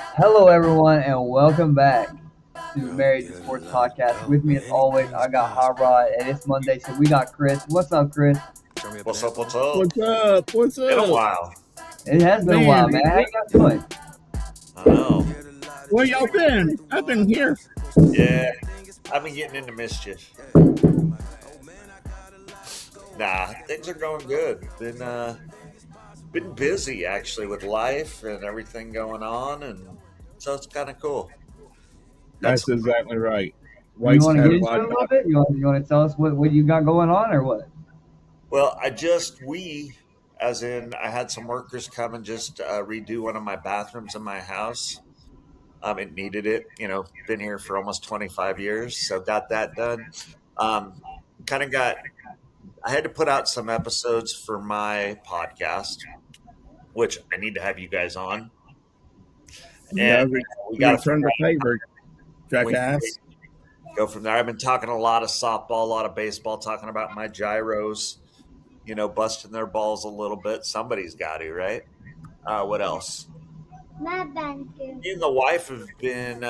Hello, everyone, and welcome back to Married to Sports Podcast. With me, as always, I got Hot Rod, and it's Monday, so we got Chris. What's up, Chris? What's up? What's up? What's up? What's Been a up? while. It has been a Man, while, man. How you guys doing? I know. where y'all been? I've been here. Yeah, I've been getting into mischief. Nah, things are going good. Been busy actually with life and everything going on, and so it's kind of cool. That's That's exactly right. You Wife's want to had get a into lot it a of little bit? You want to tell us what you got going on, or what? well. As in, I had some workers come and just redo one of my bathrooms in my house. It needed it. Been here for almost 25 years, so got that done. Um, kind of got I had to put out some episodes for my podcast, which I need to have you guys on, and yeah, we got to return figure the out favor, how we jackass. go from there. I've been talking a lot of softball, a lot of baseball, talking about my gyros, busting their balls a little bit. Somebody's got to, right? What else? Me and the wife have been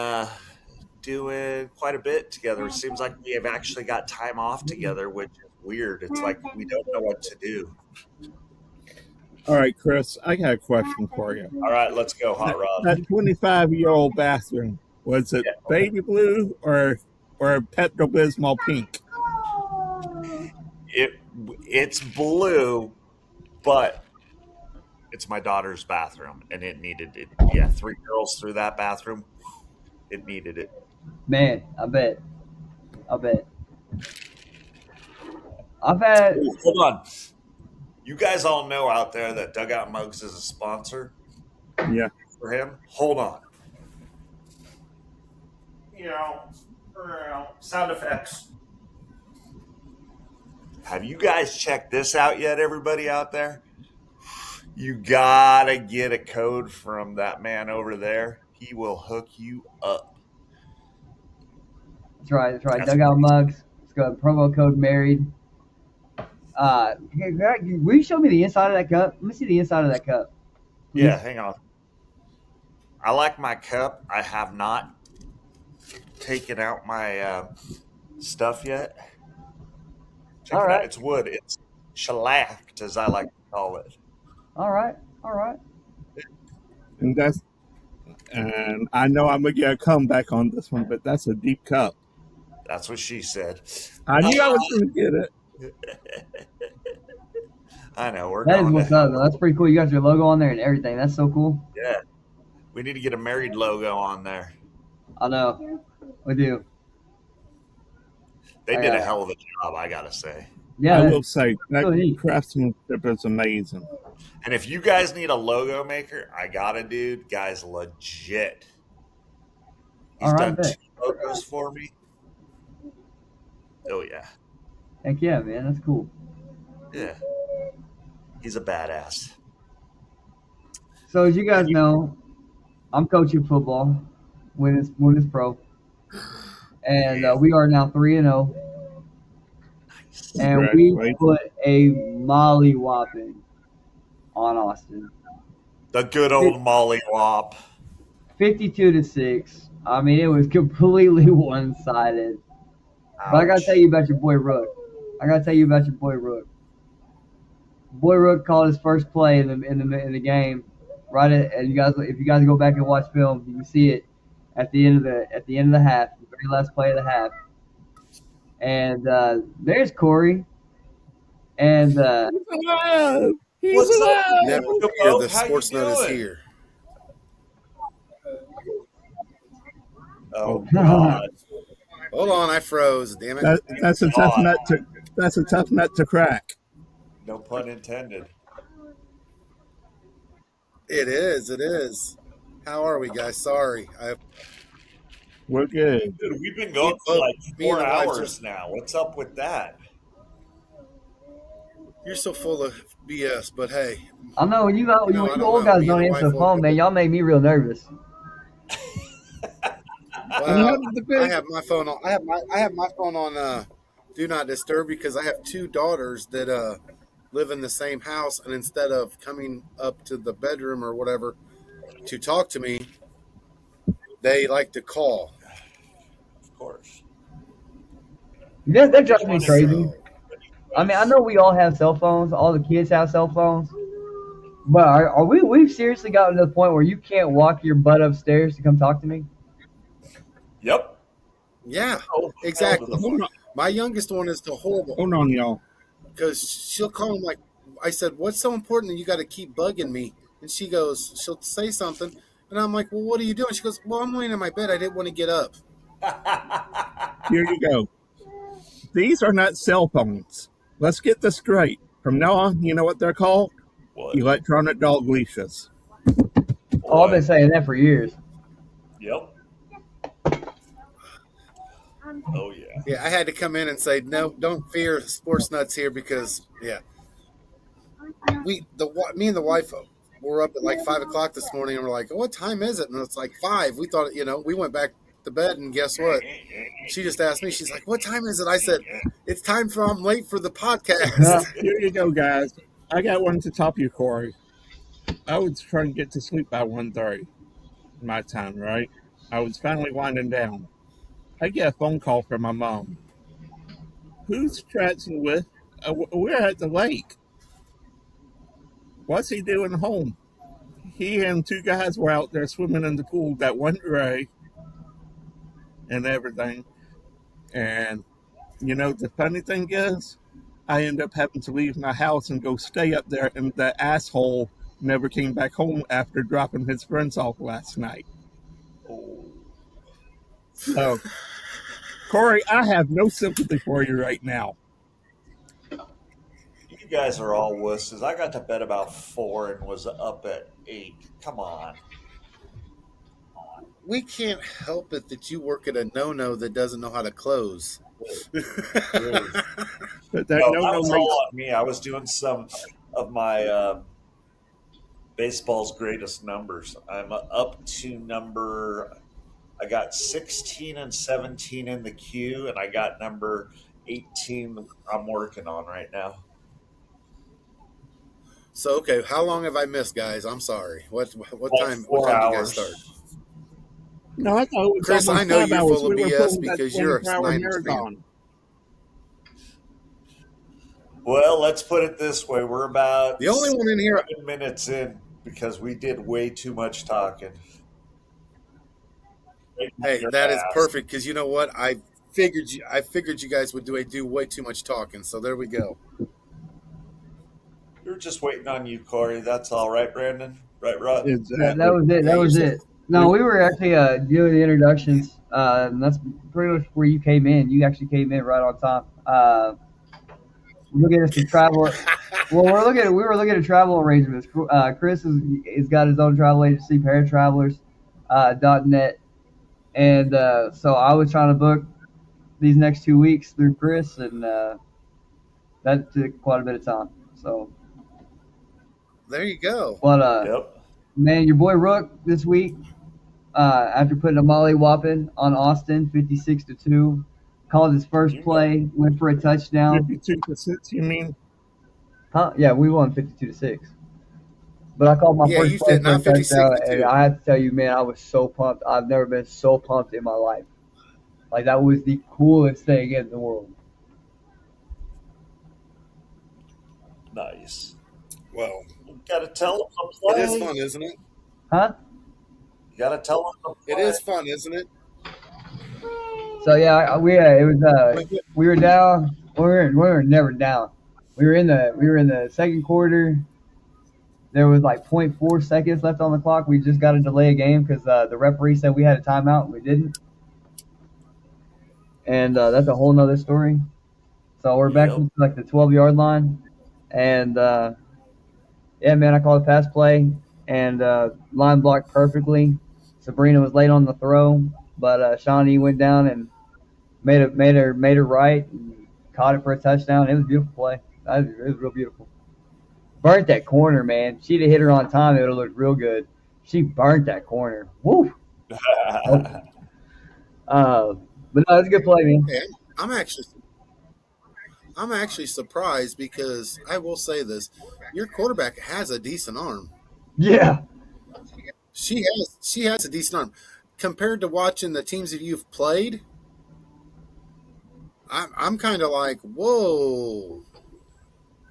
doing quite a bit together. It seems like we have actually got time off together, which is weird. It's like we don't know what to do. All right, Chris, I got a question for you. All right, let's go, Hot Rod. That 25-year-old bathroom, was it Yeah. baby blue or Pepto Bismol pink? It it's blue, but it's my daughter's bathroom, and it needed it. Yeah, three girls through that bathroom. It needed it. Man, I bet. I bet. I've had. Ooh, hold on, you guys all know out there that Dugout Mugs is a sponsor Yeah. for him. Hold on. Sound effects. Have you guys checked this out yet, everybody out there? You gotta get a code from that man over there. He will hook you up. That's right. That's right. That's Dugout mugs. Let's go. Promo code married. Will you show me the inside of that cup? Let me see the inside of that cup, Yeah, please. hang on. I like my cup. I have not taken out my stuff yet. Check All it out. right. It's wood. It's shellacked, as I like to call it. All right. All right. And that's and I know I'm gonna get a comeback on this one, but that's a deep cup. That's what she said. I knew I was gonna get it. I know. We're That is going to what's up, hell. though. That's pretty cool. You got your logo on there and everything. That's so cool. Yeah. We need to get a married logo on there. I know. We do. They I did a got it. hell of a job, I got to say. Yeah, I that's will say that so neat. craftsmanship is amazing. And if you guys need a logo maker, I got a dude. Guy's legit. All He's right, done two bet. logos for me. Oh, yeah. Heck yeah, man. That's cool. Yeah. He's a badass. So as you guys know, I'm coaching football when it's pro, and Yeah. we are now 3-0, Nice. and we Congratulations. put a molly whopping on Austin, The good old Molly Wop. 52-6. I mean, it was completely one sided. But I gotta tell Ouch. you about your boy Rook. I gotta tell you about your boy Rook. Boy Rook called his first play in the game. Right and you guys, if you guys go back and watch film, you can see it at the end of the half, the very last play of the half. And there's Corey, and He's alive. He's What's up, alive. Never fear, Boat? the How you sports nut is doing? here. Oh, Oh God. Hold on, I froze. Damn it. that's a tough God. nut to that's a tough nut to crack. No pun intended. It is. It is. How are we, guys? Sorry. We're good. Dude, we've been Me, going for oh, like me and four the wife hours just. now. What's up with that? You're so full of BS, but hey, I know when you I when you don't old know. guys Me and don't the answer wife the woke phone, up. man, y'all make me real nervous. And how Well, did the I big have my phone on. I have my phone on do not disturb because I have two daughters that live in the same house, and instead of coming up to the bedroom or whatever to talk to me, they like to call. Of course. Yeah, I that just drives me want to give crazy. So I mean, I advice. know we all have cell phones. All the kids have cell phones. But are we? We've seriously gotten to the point where you can't walk your butt upstairs to come talk to me. Yep. yeah, Oh, hell to the exactly. Hold on, My youngest one is the horrible hold on, y'all. because she'll call him like I said, "What's so important that you got to keep bugging me?" And she goes, she'll say something, and I'm like, "Well, what are you doing?" She goes, "Well, I'm laying in my bed. I didn't want to get up." Here you go. These are not cell phones. Let's get this straight. From now on, you know what they're called? What? Electronic dog leashes. Oh, I've been Boy. saying that for years. Yep. Oh yeah. Yeah, I had to come in and say, "No, don't fear sports nuts here," because yeah, me and the wife were up at like 5 o'clock this morning, and we're like, "What time is it?" And it's like five. We thought, we went back to bed, and guess what? She just asked me. She's like, "What time is it?" I said, "It's time for I'm late for the podcast." Here you go, guys. I got one to top you, Corey. I was trying to get to sleep by 1:30 my time, right? I was finally winding down. I get a phone call from my mom. Who's chatting with? We're at the lake. What's he doing home? He and two guys were out there swimming in the pool that went gray and everything. And the funny thing is, I end up having to leave my house and go stay up there, and the asshole never came back home after dropping his friends off last night. Oh, So, Corey, I have no sympathy for you right now. you guys are all wusses. I got to bed about 4 and was up at 8. Come on. We can't help it that you work at a no that doesn't know how to close. Really, really. But that No, no that no was all makes on me. I was doing some of my baseball's greatest numbers. I'm up to number. I got 16 and 17 in the queue, and I got number 18. I'm working on right now. So okay, how long have I missed, guys? I'm sorry. What Like time? What 4 time do you guys start? hours. no. I thought it was Chris, I almost know five you're hours. full of We were BS pulling that because you're a 24-hour Niners fan. marathon. Well, let's put it this way: we're about The only one in here, 7 minutes in because we did way too much talking. Right on hey, your that is ass. perfect because you know what? I figured you guys would do way too much talking. So there we go. We were just waiting on you, Corey. That's all right, Brandon. Right, Rod. That Exactly. was it. Yeah, That you're was so it. No, we were actually doing the introductions. And that's pretty much where you came in. You actually came in right on time. We're looking at some travel. Well, we were looking at travel arrangements. Chris has got his own travel agency, paratravelers, .net, and so I was trying to book these next 2 weeks through Chris, and that took quite a bit of time. So, there you go. but Yep. man, your boy Rook this week, after putting a molly whopping on Austin, 56-2, called his first You know. play, went for a touchdown. 52%, you mean? Huh? Yeah, we won 52-6. But I called my Yeah, first you play said for a not 56 touchdown, to and 2. I have to tell you, man, I was so pumped. I've never been so pumped in my life. Like that was the coolest thing in the world. Nice. Well, You got to tell them to it is play. fun, isn't it? Huh? You got to tell them to It play. is fun, isn't it? So yeah, it was Wait, wait. we were down. We were never down. We were in the second quarter. There was like point 0.4 seconds left on the clock. We just got to delay a game because the referee said we had a timeout and we didn't. And that's a whole nother story. So we're back Yep. to like the 12-yard line, and yeah, man, I called a pass play and line blocked perfectly. Sabrina was late on the throw, but Shawnee went down and made her right and caught it for a touchdown. It was a beautiful play. It was real beautiful. Burnt that corner, man. She'd have hit her on time, it would have looked real good. She burnt that corner. Woo! Uh, but no, it's a good play, man. Hey, I'm actually I'm actually surprised because I will say this: your quarterback has a decent arm. Yeah, She has a decent arm. compared to watching the teams that you've played, I'm kind of like, whoa,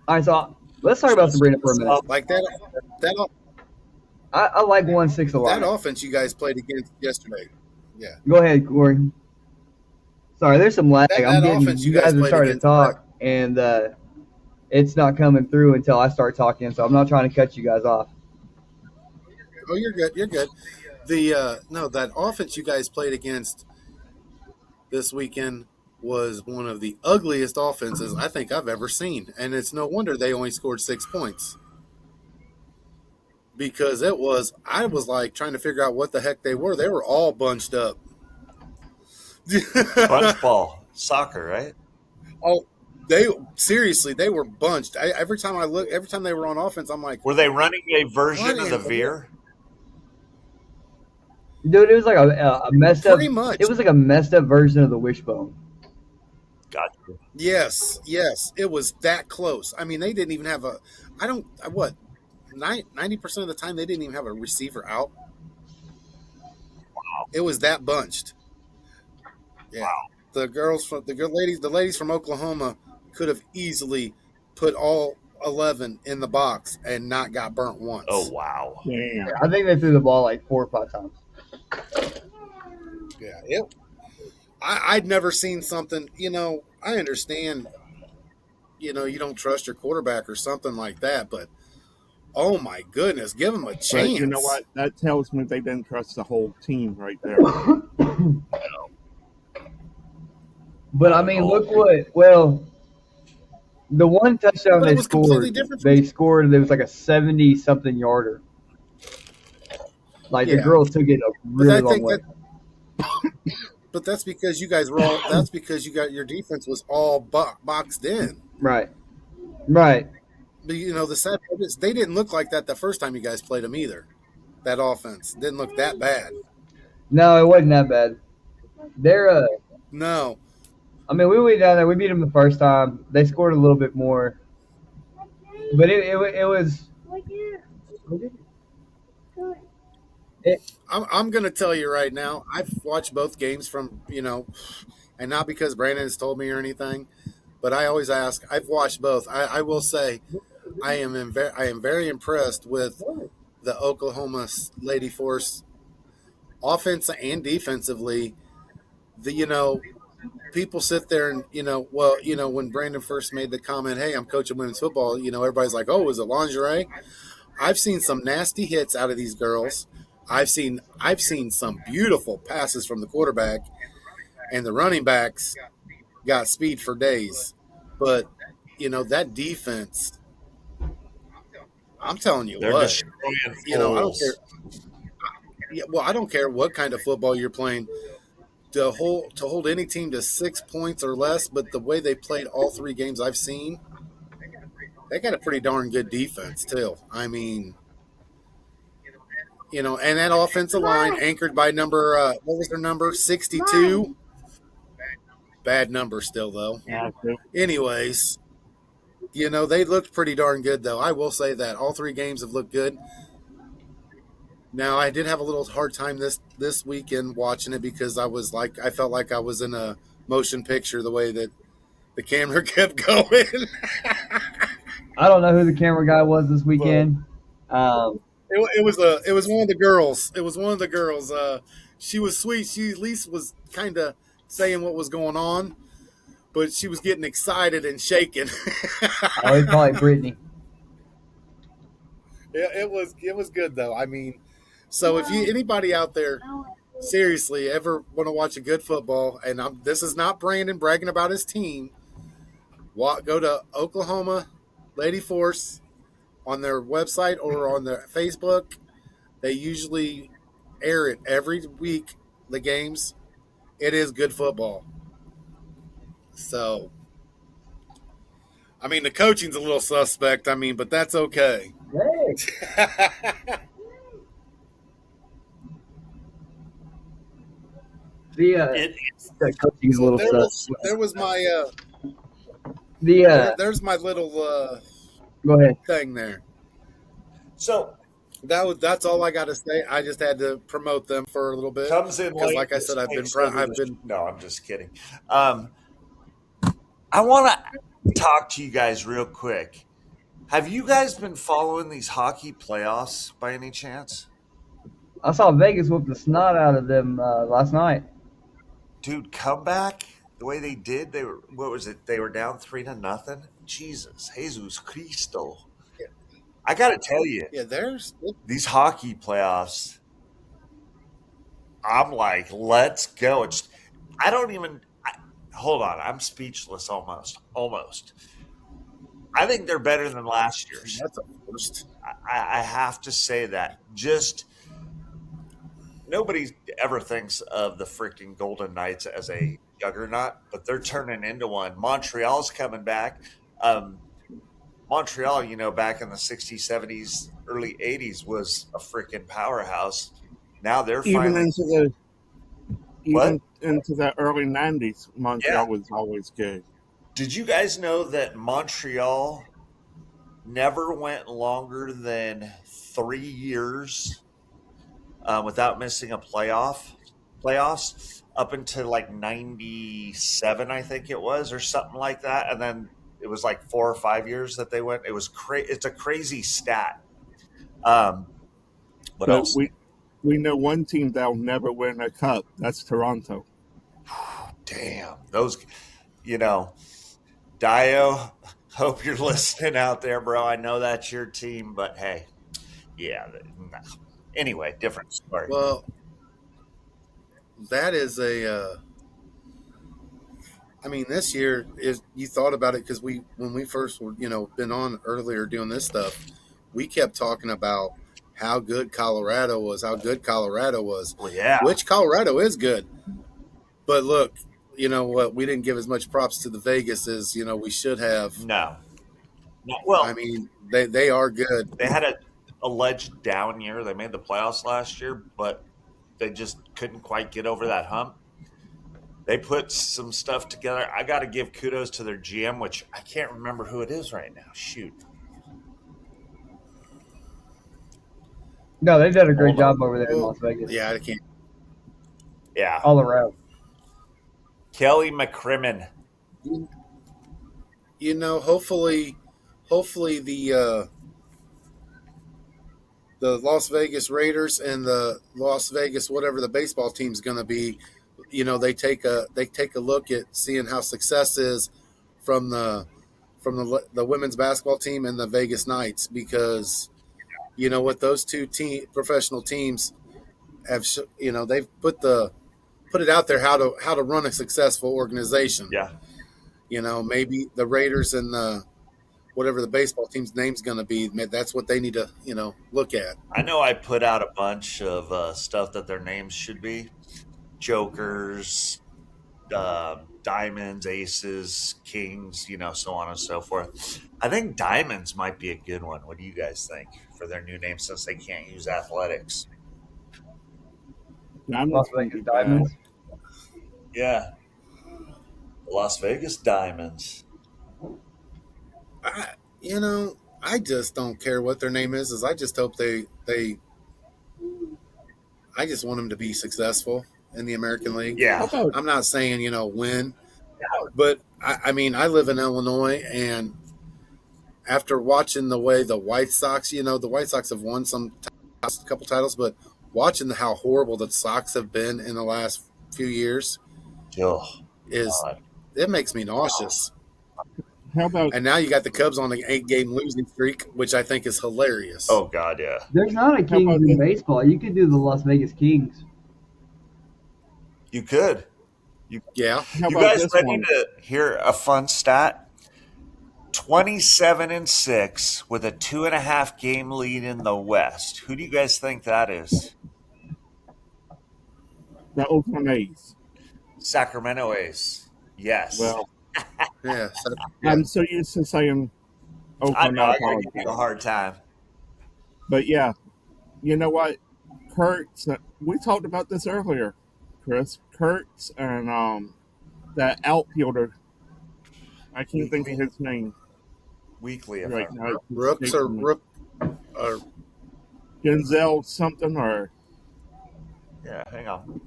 All right, so let's talk about Sabrina for a minute. like that I like 1-6 a that lot. offense you guys played against yesterday. Yeah, Go ahead, Corey. Sorry, there's some lag. that offense You you guys guys are played starting to against. Brett, talk, and it's not coming through until I start talking. So I'm not trying to cut you guys off. oh, you're good. You're good. The no, that offense you guys played against this weekend was one of the ugliest offenses I think I've ever seen, and it's no wonder they only scored 6 points because it was. I was like trying to figure out what the heck they were. They were all bunched up. Bunch ball, soccer, right? Oh, they seriously they were bunched. Every time I look, every time they were on offense, I'm like, Were they running a version what of in the the veer? Dude, it was like a messed up. pretty much. It was like a messed up version of the wishbone. Gotcha. Yes, yes, it was that close. I mean, they didn't even have a. I don't what 90% of the time they didn't even have a receiver out. It was that bunched. Yeah, the ladies from Oklahoma could have easily put all 11 in the box and not got burnt once. Oh wow. Damn. I think they threw the ball like 4 or 5 times. Yeah, I'd never seen something. I understand. You don't trust your quarterback or something like that, but oh my goodness, give him a chance. But you know what? That tells me they didn't trust the whole team right there. But I mean, look what. Well, the one touchdown But they it was completely scored, different. they scored. It was like a 70-something yarder. Like the Yeah. girls took it a really I long think way. But that's because you guys were all. That's because you got your defense was all boxed in. Right. Right. But the sad part is they didn't look like that the first time you guys played them either. That offense didn't look that bad. No, it wasn't that bad. They're No, I mean, we went down there. We beat them the first time. They scored a little bit more, but it was. I'm going to tell you right now. I've watched both games from and not because Brandon has told me or anything, but I always ask. I've watched both. I will say, I am very impressed with the Oklahoma Lady Force, offense and defensively. People sit there and when Brandon first made the comment, "Hey, I'm coaching women's football," everybody's like, "Oh, is it lingerie?" I've seen some nasty hits out of these girls. I've seen some beautiful passes from the quarterback, and the running backs got speed for days. But that defense, I'm telling you They're what, destroying I don't fools. care. Yeah, well, I don't care what kind of football you're playing. To hold any team to 6 points or less, but the way they played all 3 games I've seen, they got a pretty darn good defense too. I mean, and that offensive line anchored by number what was their number? 62. Bad number still though. Yeah, Anyways, they looked pretty darn good though. I will say that all 3 games have looked good. Now I did have a little hard time this weekend watching it because I felt like I was in a motion picture the way that the camera kept going. I don't know who the camera guy was this weekend. It was one of the girls. It was one of the girls. She was sweet. She at least was kind of saying what was going on, but she was getting excited and shaking. Oh, it's probably Brittany. It was good though. I mean, so if anybody out there seriously ever want to watch a good football, and this is not Brandon bragging about his team, go to Oklahoma Lady Force on their website or on their Facebook. They usually air it every week, the games. It is good football. So, I mean, the coaching's a little suspect, but that's okay. The coaching's a little there was my the there's my little go ahead. thing there. So That's all I got to say. I just had to promote them for a little bit Comes in because, late, like I said, just I've been takes over I've the. been No, I'm just kidding. Um, I want to talk to you guys real quick. Have you guys been following these hockey playoffs by any chance? I saw Vegas whoop the snot out of them last night. Dude, comeback the way they did, they were, what was it? They were down 3-0. Jesus, Jesus Cristo. I got to tell you, yeah. There's these hockey playoffs, I'm like, let's go. I don't even, hold on, I'm speechless almost. Almost. I think they're better than last year's. that's a first. I have to say that. Just nobody ever thinks of the freaking Golden Knights as a juggernaut, but they're turning into one. Montreal's coming back. Um, Montreal, back in the 60s, 70s, early 80s was a freaking powerhouse. Now they're Even finally into the what? even into the early '90s, Yeah. Montreal was always good. Did you guys know that Montreal never went longer than 3 years without missing a playoffs up until like 97, I think it was, or something like that. And then it was like 4 or 5 years that they went. It was it's a crazy stat. Um, what But else? we know one team that'll never win a cup. That's Toronto. Damn. Those, you know, Dio, hope you're listening out there, bro. I know that's your team, but hey, yeah. Nah. Anyway, different story. Well, that is a. I mean, this year is you thought about it because we when we first were been on earlier doing this stuff, we kept talking about how good Colorado was, how good Colorado was, Well, yeah. which Colorado is good. But look, you know what? We didn't give as much props to the Vegas as we should have. No. No. I Well, mean, they are good. they had a alleged down year. They made the playoffs last year, but they just couldn't quite get over that hump. They put some stuff together. I got to give kudos to their GM, which I can't remember who it is right now. Shoot. No, they did a great Hold on. job over there in Well, Las Vegas, yeah, I can't. Yeah. all around. Kelly McCrimmon. Hopefully the Las Vegas Raiders and the Las Vegas whatever the baseball team's going to be, they take a look at seeing how success is from the women's basketball team and the Vegas Knights because what those two professional teams have they've put it out there how to run a successful organization. Yeah. Maybe the Raiders and the whatever the baseball team's name's going to be, that's what they need to look at. I know I put out a bunch of stuff that their names should be jokers, diamonds, aces, kings, so on and so forth. I think diamonds might be a good one. What do you guys think for their new name since they can't use athletics? Diamonds Las wouldn't Vegas be bad. Diamonds. Yeah, the Las Vegas Diamonds. I, I just don't care what their name is. I just hope I just want them to be successful in the American League. How Yeah, about I'm not saying win, but I mean I live in Illinois, and after watching the way the White Sox, the White Sox have won a couple titles, but watching how horrible the Sox have been in the last few years oh is God, it makes me nauseous. how about And now you got the Cubs on an 8-game losing streak, which I think is hilarious. oh God, yeah. There's not a how Kings about in this? baseball. You could do the Las Vegas Kings. You could. You Yeah, How you about guys this ready one? to hear a fun stat? 27-6 with a 2.5 game lead in the West. Who do you guys think that is? The Oakland A's. Sacramento Ace. Yes. Well, yeah, yeah. I'm so used to saying I Oakland. know. I I gotta give you a apologize. hard time. But yeah, you know what? Kurtz. We talked about this earlier, Chris. Kurtz and that outfielder. I can't think of Weekly, his name weekly, if I right now. remember. It's Rooks or escaping me. Rook or Denzel something or Yeah, hang on.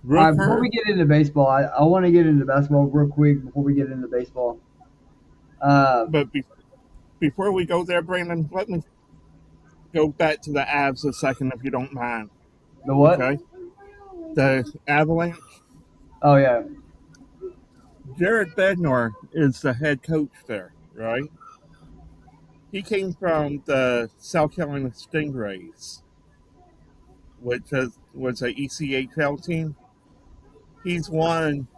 All right, before Rooker. we get into baseball, I want to get into basketball real quick before we get into baseball. But before we go there, Brandon, let me go back to the Avs a second, if you don't mind. The what? Okay, the Avalanche. Oh yeah. Jared Bednar is the head coach there, right? He came from the South Carolina Stingrays, was a ECHL team. He's won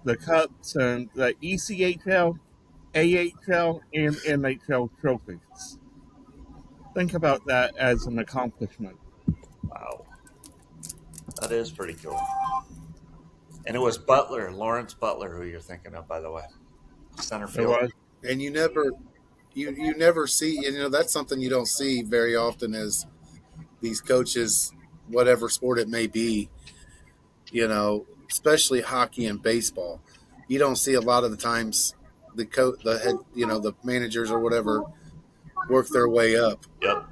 the Cups and the ECHL, AHL, and NHL trophies. Think about that as an accomplishment. Wow, that is pretty cool. And it was Butler, Lawrence Butler, who you're thinking of, by the way, center It field. was. And you never see, that's something you don't see very often is these coaches, whatever sport it may be, especially hockey and baseball. You don't see a lot of the times the head, the managers or whatever work their way up. Yep.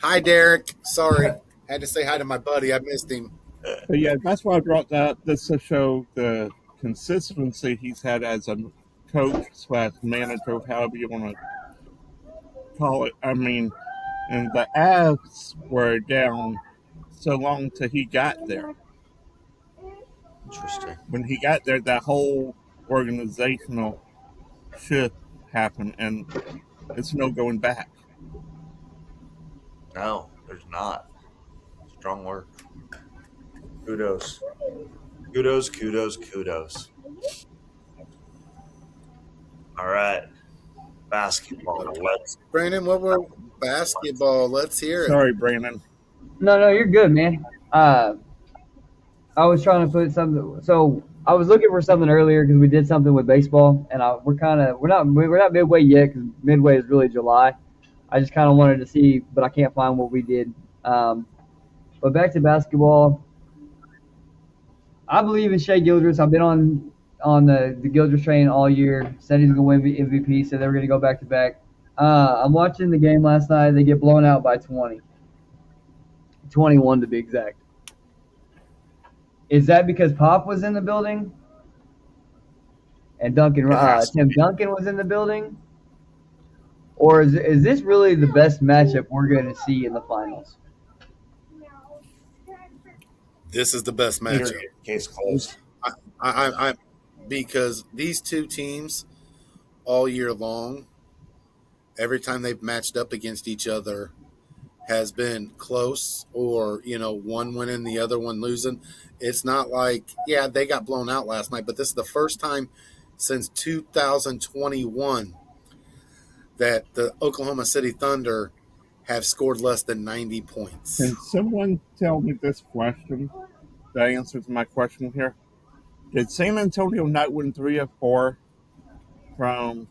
Hi, Derek. Sorry, had to say hi to my buddy. I missed him. But yeah, that's why I brought that. This to show the consistency he's had as a coach slash manager, however you want to call it. I mean, and the Avs were down so long till he got there. Interesting. When he got there, that whole organizational shift happened, and it's no going back. No, there's not. Strong work. Kudos. Kudos, kudos, kudos. All right. Basketball. Let's. Brandon, what were basketball? Let's hear it. Sorry, Brandon. No, you're good, man. I was trying to put something. So I was looking for something earlier because we did something with baseball, and we're not midway yet because midway is really July. I just kind of wanted to see, but I can't find what we did. But back to basketball, I believe in Shea Gildress. I've been on the Gildress train all year. Said he's gonna win MVP. Said they were gonna go back to back. I'm watching the game last night. They get blown out by 20, 21 to be exact. Is that because Pop was in the building and Tim Duncan was in the building, or is this really the best matchup we're going to see in the finals? This is the best matchup. Case closed. I because these two teams all year long, every time they've matched up against each other, has been close or one winning, the other one losing. It's not like they got blown out last night, but this is the first time since 2021 that the Oklahoma City Thunder have scored less than 90 points. Can someone tell me this question? The answer to my question here. Did San Antonio not win 3 or 4 from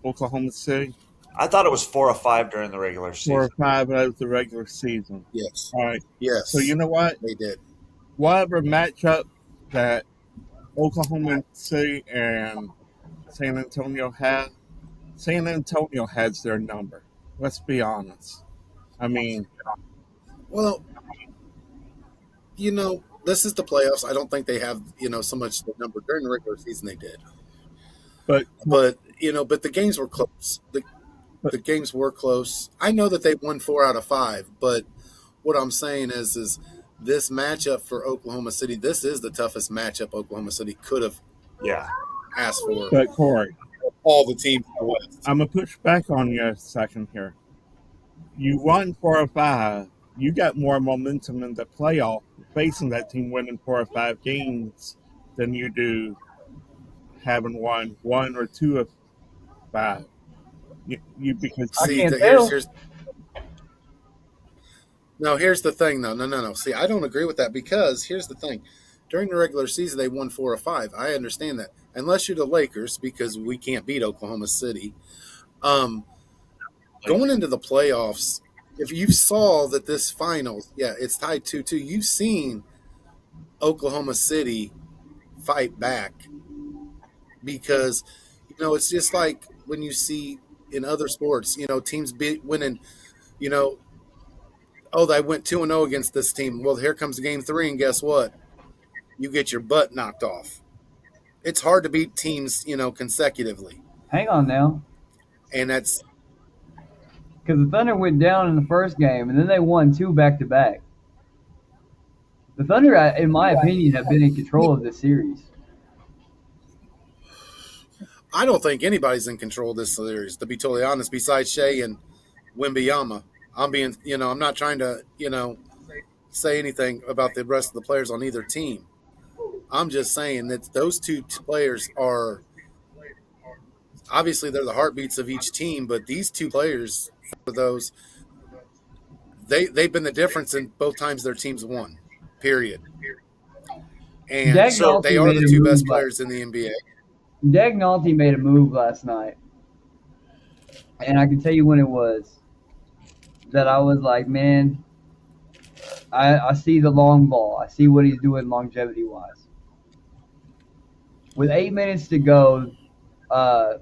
Oklahoma City? I thought it was 4 or 5 during the regular season. 4 or 5 out of the regular season. Yes. All right. Yes. So you know what? They did. Whatever matchup that Oklahoma City and San Antonio had, San Antonio has their number. Let's be honest. I mean, well, this is the playoffs. I don't think they have, so much the number during the regular season. They did, but the games were close. The games were close. I know that they won 4 out of 5, but what I'm saying is this matchup for Oklahoma City. This is the toughest matchup Oklahoma City could have asked for. But Corey, all the teams in the West. I'm gonna push back on you a second here. You won 4 or 5. You got more momentum in the playoff facing that team winning 4 or 5 games than you do having won 1 or 2 of 5. You because here's the thing though. No. See, I don't agree with that because here's the thing. During the regular season, they won 4 or 5. I understand that. Unless you're the Lakers, because we can't beat Oklahoma City. Going into the playoffs, if you saw that this finals, it's tied 2-2. You've seen Oklahoma City fight back because, It's just like when you see in other sports, teams winning. You know, oh, they went 2-0 against this team. Well, here comes game three, and guess what? You get your butt knocked off. It's hard to beat teams, consecutively, Hang on now, and that's because the Thunder went down in the first game, and then they won two back to back. The Thunder, in my opinion, have been in control of this series. I don't think anybody's in control of this series, to be totally honest, besides Shea and Wimbyama. I'm not trying to, say anything about the rest of the players on either team. I'm just saying that those two players are obviously they're the heartbeats of each team, but these two players for those they've been the difference in both times their teams won. Period. And So they Dagnall are made the a two move. best players in the NBA. Dagnall made a move last night, and I can tell you when it was that I was like, man, I see the long ball. I see what he's doing longevity wise. With 8 minutes to go, uh,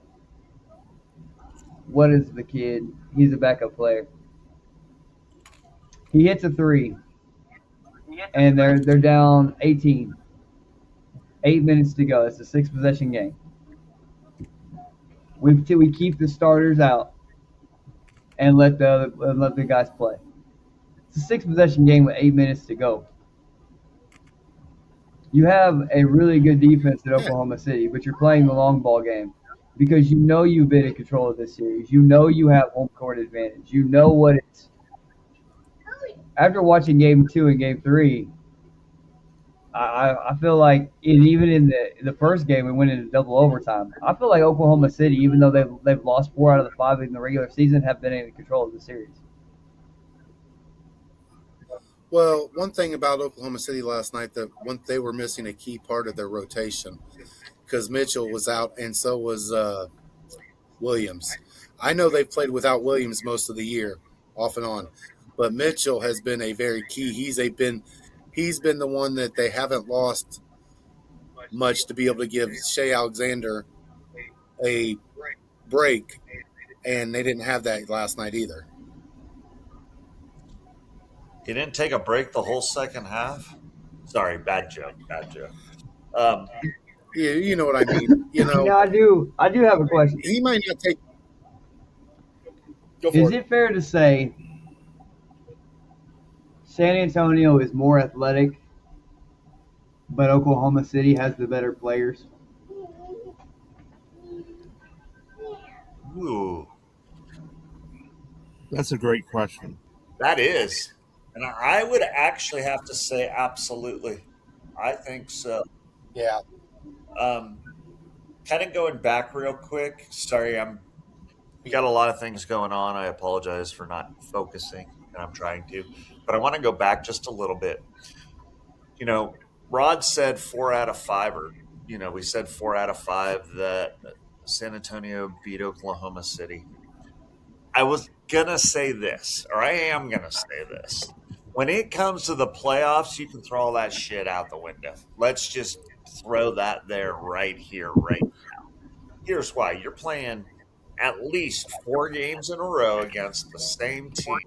what is the kid? He's a backup player. He hits a three, and they're down 18. 8 minutes to go. It's a six possession game. We keep the starters out and let the guys play. It's a six possession game with 8 minutes to go. You have a really good defense at Yeah. Oklahoma City, but you're playing the long ball game because you know you've been in control of this series. You know you have home court advantage. You know what it's. After watching game two and game three, I feel like even in the first game we went into double overtime. I feel like Oklahoma City, even though they've lost 4 out of the 5 in the regular season, have been in control of the series. Well, one thing about Oklahoma City last night that they were missing a key part of their rotation because Mitchell was out and so was Williams. I know they've played without Williams most of the year, off and on, but Mitchell has been a very key. He's been the one that they haven't lost much to be able to give Shea Alexander a break, and they didn't have that last night either. he didn't take a break the whole second half. Sorry, bad joke. Bad joke. Um, Yeah, you know what I mean. Yeah, I do. I do have a question. He might not take. Go Is for it. it fair to say San Antonio is more athletic, but Oklahoma City has the better players? ooh, That's a great question. that is, and I would actually have to say absolutely. I think so. Yeah. Um, Kind of going back real quick. Sorry, we got a lot of things going on. I apologize for not focusing, and I'm trying to, but I want to go back just a little bit. You know, Rod said 4 out of 5, or we said 4 out of 5 that San Antonio beat Oklahoma City. I was gonna say this, or I am gonna say this. When it comes to the playoffs, you can throw all that shit out the window. Let's just throw that there right here, right. Here's why: you're playing at least 4 games in a row against the same team.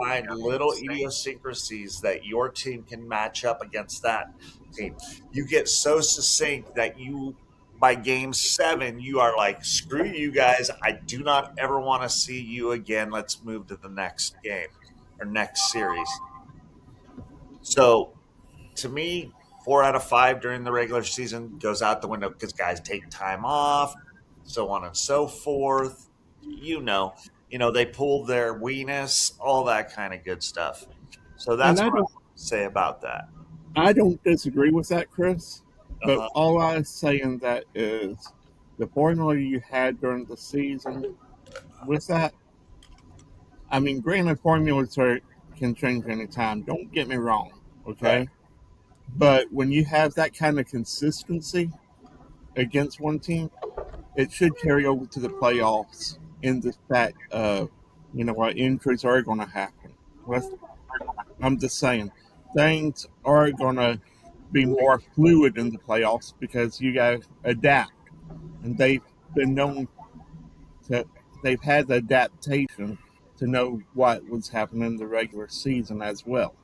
Find little idiosyncrasies that your team can match up against that team. You get so succinct that by game 7, you are like, screw you guys. I do not ever want to see you again. Let's move to the next game or next series. So to me, 4 out of 5 during the regular season goes out the window because guys take time off, so on and so forth. You know, they pull their weenus, all that kind of good stuff. So And that's what I want to say about that. I don't disagree with that, Chris. But Uh-huh. all I'm saying that is the formula you had during the season with that. I mean, granted, can change anytime. Don't get me wrong, Right. okay? But when you have that kind of consistency against one team, it should carry over to the playoffs in the fact of, what injuries are going to happen. I'm just saying, things are going to be more fluid in the playoffs because you got to adapt. And been known to, they've had the adaptation to know what was happening in the regular season as well.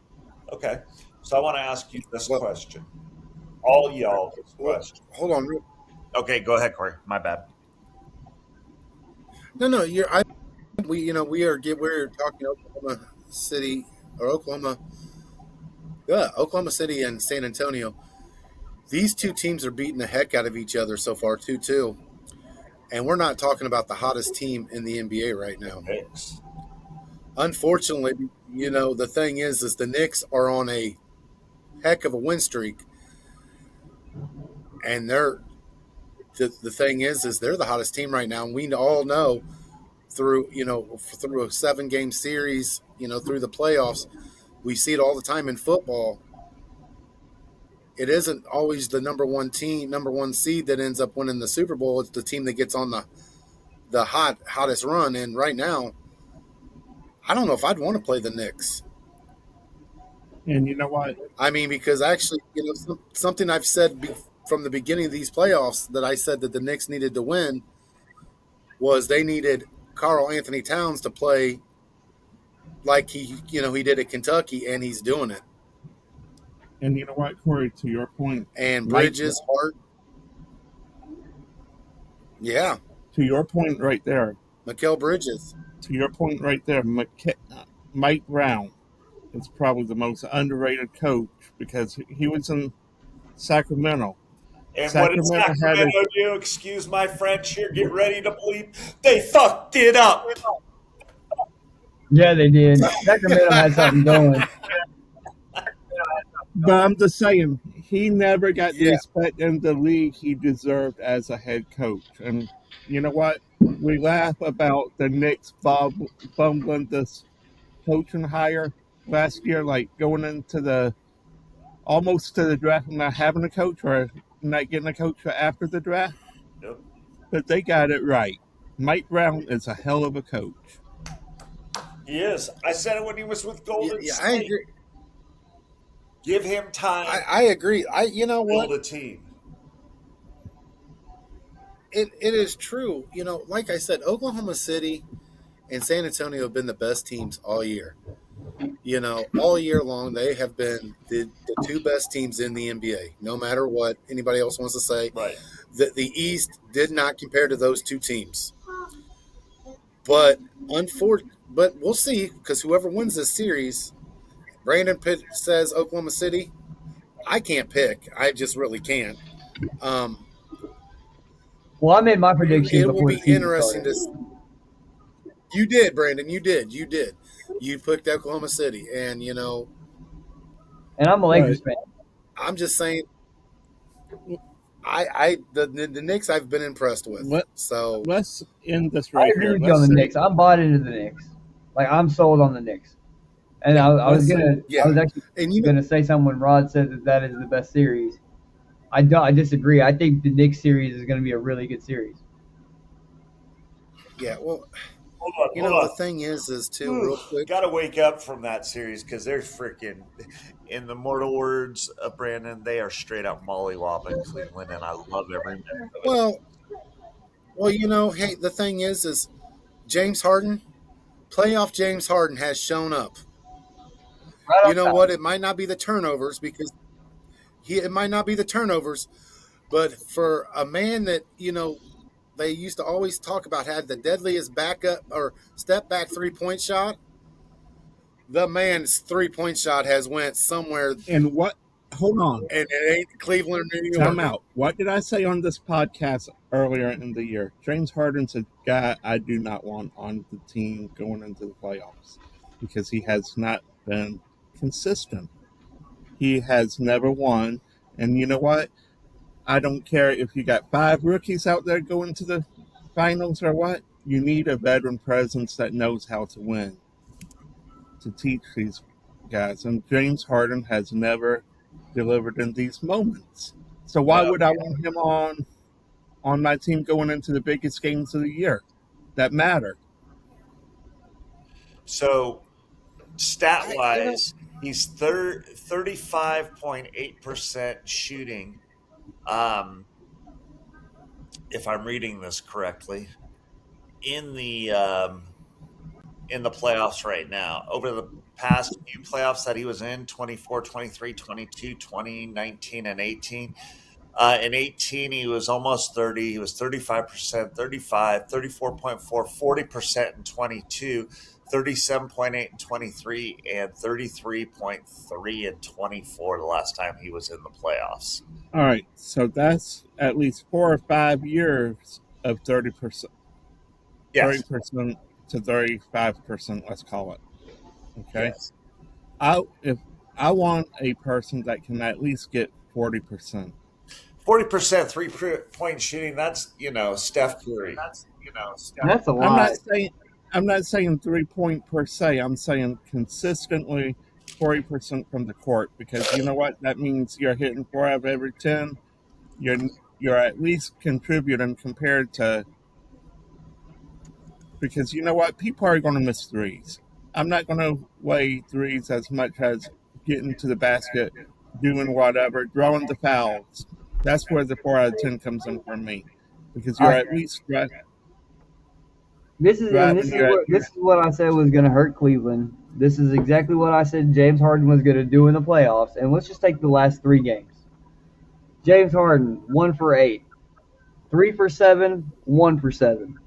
Okay. So I want to ask you this Well, question. All y'all this well, question. hold on. Okay, go ahead, Corey. My bad. No, no, we're talking Oklahoma City or Oklahoma City and San Antonio. These two teams are beating the heck out of each other so far, 2-2. And we're not talking about the hottest team in the NBA right now. Knicks. Unfortunately, the thing is the Knicks are on a heck of a win streak, and the thing is they're the hottest team right now. And we all know through a 7 game series, through the playoffs, we see it all the time in football. It isn't always the number one seed that ends up winning the Super Bowl. It's the team that gets on the hottest run. And right now, I don't know if I'd want to play the Knicks. And you know what? I mean, because actually, something I've said from the beginning of these playoffs that I said that the Knicks needed to win was they needed Carl Anthony Towns to play like he did at Kentucky, and he's doing it. And you know what, Corey, to your point, And Bridges, Hart, yeah, to your point right there, Mikal Bridges. to your point right there, Mike Brown is probably the most underrated coach because he was in Sacramento. And what did Sacramento had a Sacramento do? Excuse my French here. Get ready to bleep. They fucked it up. Yeah, they did. Sacramento had something going. But I'm just saying, he never got the Yeah. respect in the league he deserved as a head coach. And you know what? We laugh about the Knicks bumbling this coaching hire last year, like going into almost to the draft and not having a coach or not getting a coach after the draft. Nope. But they got it right. Mike Brown is a hell of a coach. He is. I said it when he was with Golden Yeah, State. I agree. Give him time. I agree. You know what? Build a team. It is true. Like I said, Oklahoma City and San Antonio have been the best teams all year. All year long, they have been the two best teams in the NBA, no matter what anybody else wants to say. Right. The East did not compare to those two teams. But we'll see, because whoever wins this series, Brandon Pitt says Oklahoma City. I can't pick. I just really can't. Well, I made my prediction It will before be the season interesting started. You did, Brandon. You did. You picked Oklahoma City, and And I'm a Lakers fan. I'm just saying. The Knicks I've been impressed with. So Let's end this I right agree here. with you on the Knicks. I'm bought into the Knicks. Like, I'm sold on the Knicks. And I was actually gonna say something when Rod said that is the best series. I disagree. I think the Knicks series is going to be a really good series. Yeah, well, Hold on. the thing is too, real quick. Got to wake up from that series because they're freaking, in the mortal words of Brandon, they are straight out mollywopping Cleveland, and I love every minute of it. Well, hey, the thing is James Harden, playoff James Harden has shown up. Right You know what? It might not be the turnovers but for a man that they used to always talk about had the deadliest backup or step back 3-point shot. The man's 3-point shot has went somewhere. And what? Hold on. And it ain't Cleveland or New York. Time out. What did I say on this podcast earlier in the year? James Harden's a guy I do not want on the team going into the playoffs because he has not been consistent. He has never won. And you know what? I don't care if you got 5 rookies out there going to the finals or what. You need a veteran presence that knows how to win to teach these guys. And James Harden has never delivered in these moments. So why would I want him on my team going into the biggest games of the year that matter? So, stat-wise, he's 35.8% shooting if I'm reading this correctly, in the in the playoffs right now. Over the past few playoffs that he was in 24, 23, 22, 2019, and 18. In 18, he was almost 30. He was 35%, 35, 34.4, 40% in 22, 37.8 in 23, and 33.3 in 24 the last time he was in the playoffs. All right, so that's at least 4 or 5 years of 30%, Yes. 30% to 35%. Let's call it. Okay, Yes. if I want a person that can at least get 40%. 40% three-point shooting, that's, Steph Curry. That's a I'm not lot. saying I'm not saying 3 point per se. I'm saying consistently 40% from the court because you know what that means. You're hitting 4 out of every 10. You're you're at least contributing compared to because you know what people are going to miss threes. I'm not going to weigh threes as much as getting to the basket, doing whatever, drawing the fouls. That's where the 4 out of 10 comes in for me because you're I, at least this is and driving. this is what I said was going to hurt Cleveland. This is exactly what I said James Harden was going to do in the playoffs. And let's just take the last 3 games. James Harden 1 for 8, 3 for 7, 1 for 7.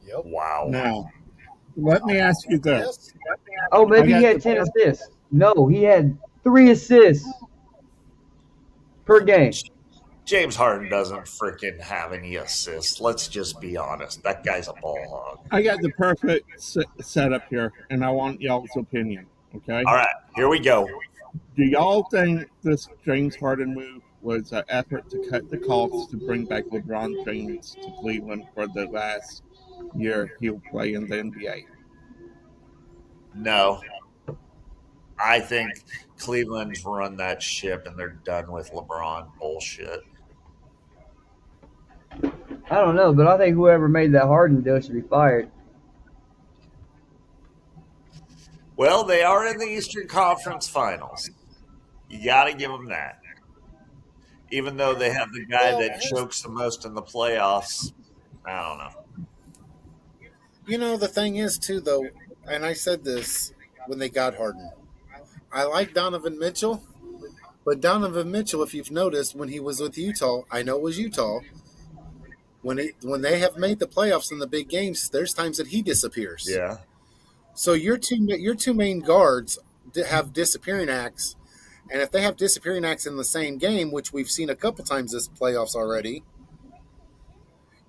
Yep. Wow. Now, let me ask you Yep. this. Oh, I maybe he got had the 10 assists. No, he had 3 assists per game. James Harden doesn't freaking have any assists. Let's just be honest. That guy's a ball hog. I got the perfect setup here, and I want y'all's opinion. Okay, All right, here we go. do y'all think this James Harden move was an effort to cut the costs to bring back LeBron James to Cleveland for the last year he'll play in the NBA? No, I think Cleveland's run that ship and they're done with LeBron bullshit. I don't know, but I think whoever made that Harden deal should be fired. Well, they are in the Eastern Conference Finals. You got to give them that. Even though they have the guy Well, that chokes the most in the playoffs, I don't know. the thing is too, though, and I said this when they got Harden. I like Donovan Mitchell, but Donovan Mitchell, if you've noticed, when he was with Utah, I know it was Utah. When they have made the playoffs in the big games, there's times that he disappears. Yeah. So your two main guards have disappearing acts, and if they have disappearing acts in the same game, which we've seen a couple times this playoffs already,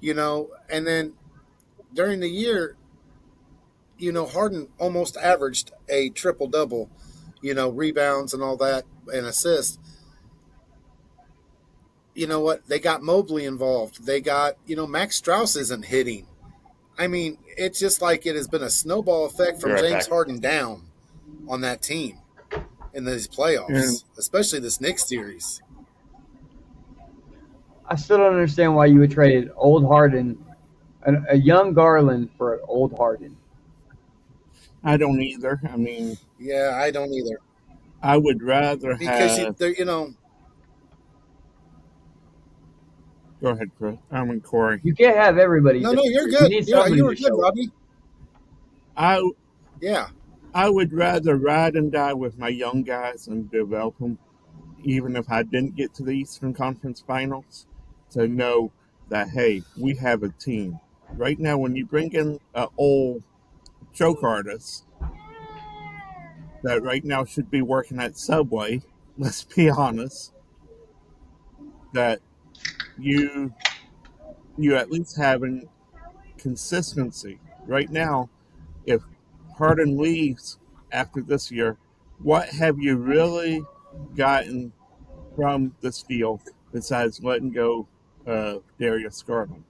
and then during the year, Harden almost averaged a triple double, rebounds and all that and assists. You know what? They got Mobley involved. They got, Max Strauss isn't hitting. I mean, it's just like it has been a snowball effect Be from right James back. Harden down on that team in these And playoffs, especially this Knicks series. I still don't understand why you would trade old Harden, a young Garland for an old Harden. I don't either. I mean, Yeah, I don't either I would rather because have. Go ahead, Chris. I mean, Corey. You can't have everybody no, you're disappear. You good. need Yeah, somebody you were to good, show up. Robbie. I Yeah, I would rather ride and die with my young guys and develop them, even if I didn't get to the Eastern Conference Finals, to know that hey, we have a team. Right now, when you bring in an old choke artist that right now should be working at Subway, let's be honest, that you you at least having consistency. Right now, if Harden leaves after this year, what have you really gotten from this deal besides letting go Darius Garland?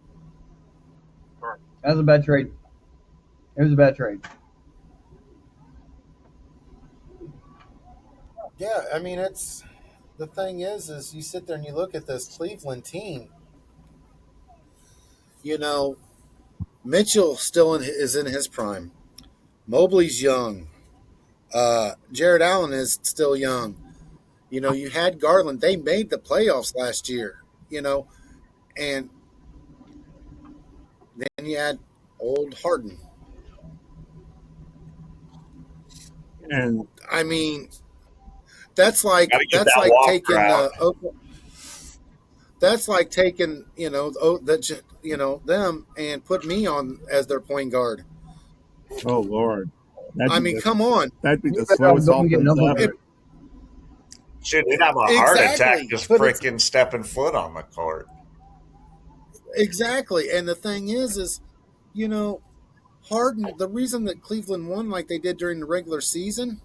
That was a bad trade. It was a bad trade. yeah. I mean, it's the thing is you sit there and you look at this Cleveland team. You know, Mitchell still is in his prime. Mobley's young. Jared Allen is still young. You had Garland. They made the playoffs last year. And then you had old Harden. And I mean, that's like Got to get that's that like Walker taking out. that's like taking them and put me on as their point guard. oh Lord, that'd I be mean, the come on. that'd be You the better off slowest going and getting offense Uncle ever. Rick. It, Should he'd have a heart attack exactly, just but it's freaking stepping foot on the court. exactly. And the thing is, you know, Harden. The reason that Cleveland won like they did during the regular season,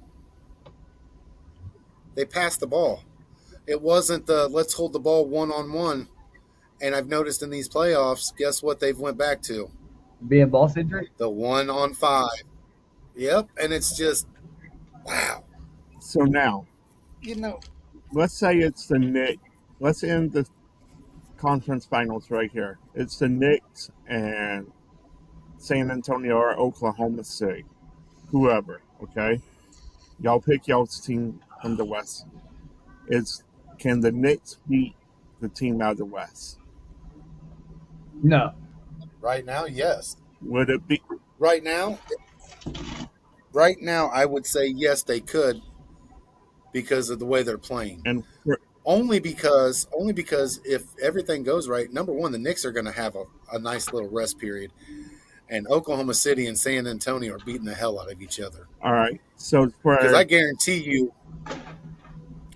they passed the ball. It wasn't the let's hold the ball 1-on-1. And I've noticed in these playoffs, guess what they've went back to? Being ball centric? The 1-on-5. Yep, and it's just wow. So now, You know, let's say it's the Knicks. Let's end the conference finals right here. It's the Knicks and San Antonio or Oklahoma City, whoever. Okay, y'all pick y'all's team from the West. It's can the Knicks beat the team out of the West? No. right now, yes. Would it be? Right now, right now, I would say yes, they could because of the way they're playing. And Only because if everything goes right, number one, the Knicks are going to have a nice little rest period, and Oklahoma City and San Antonio are beating the hell out of each other. all right, so Because I for guarantee you,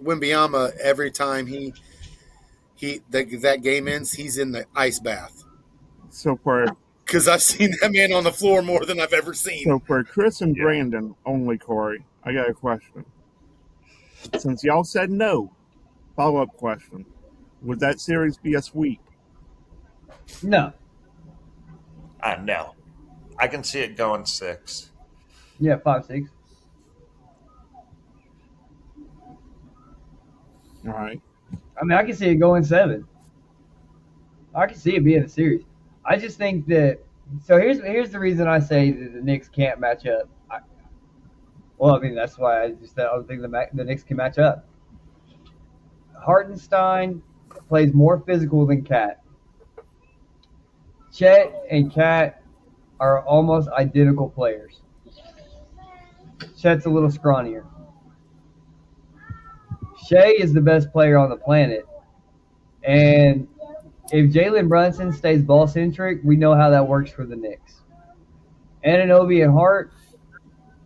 Wimbyama, every time that game ends, he's in the ice bath. so for Because I've seen that man on the floor more than I've ever seen. so for Chris and Yeah. Brandon only, Corey, I got a question. Since y'all said no, follow up question: would that series be a sweep? No. No. I can see it going 6. Yeah, 5-6. All right, I mean, I can see it going 7. I can see it being a series. I just think that. So here's the reason I say that the Knicks can't match up. Well, I mean that's why I don't think the Knicks can match up. Hartenstein plays more physical than Cat. Chet and Cat are almost identical players. Chet's a little scrawnier. Shea is the best player on the planet, and if Jalen Brunson stays ball centric, we know how that works for the Knicks. Anunoby and Hart,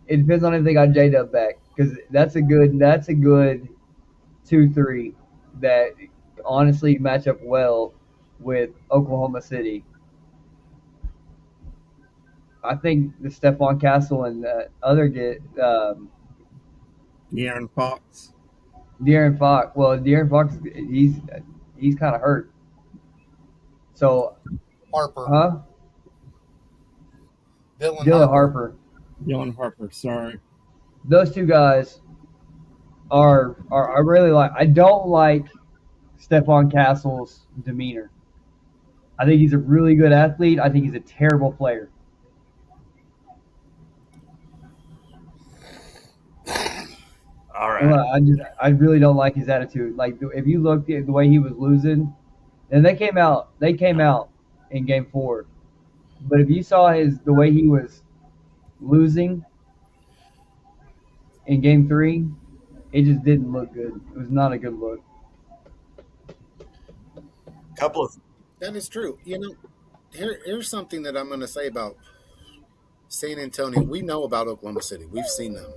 it depends on if they got J Dub back because that's a good 2-3 that honestly match up well with Oklahoma City. I think the Stephon Castle and the other get De'Aaron Fox. De'Aaron Fox. Well, De'Aaron Fox he's kind of hurt. So, Harper, huh? Dylan Dylan Harper. Harper. Dylan Harper, sorry. Those two guys are I really like. I don't like Stephon Castle's demeanor. I think he's a really good athlete. I think he's a terrible player. All And right. I really don't like his attitude. Like if you look at the way he was losing, and they came out in game 4. But if you saw the way he was losing in game 3, it just didn't look good. It was not a good look. Couple of That is true. Here's something that I'm going to say about San Antonio. We know about Oklahoma City. We've seen them.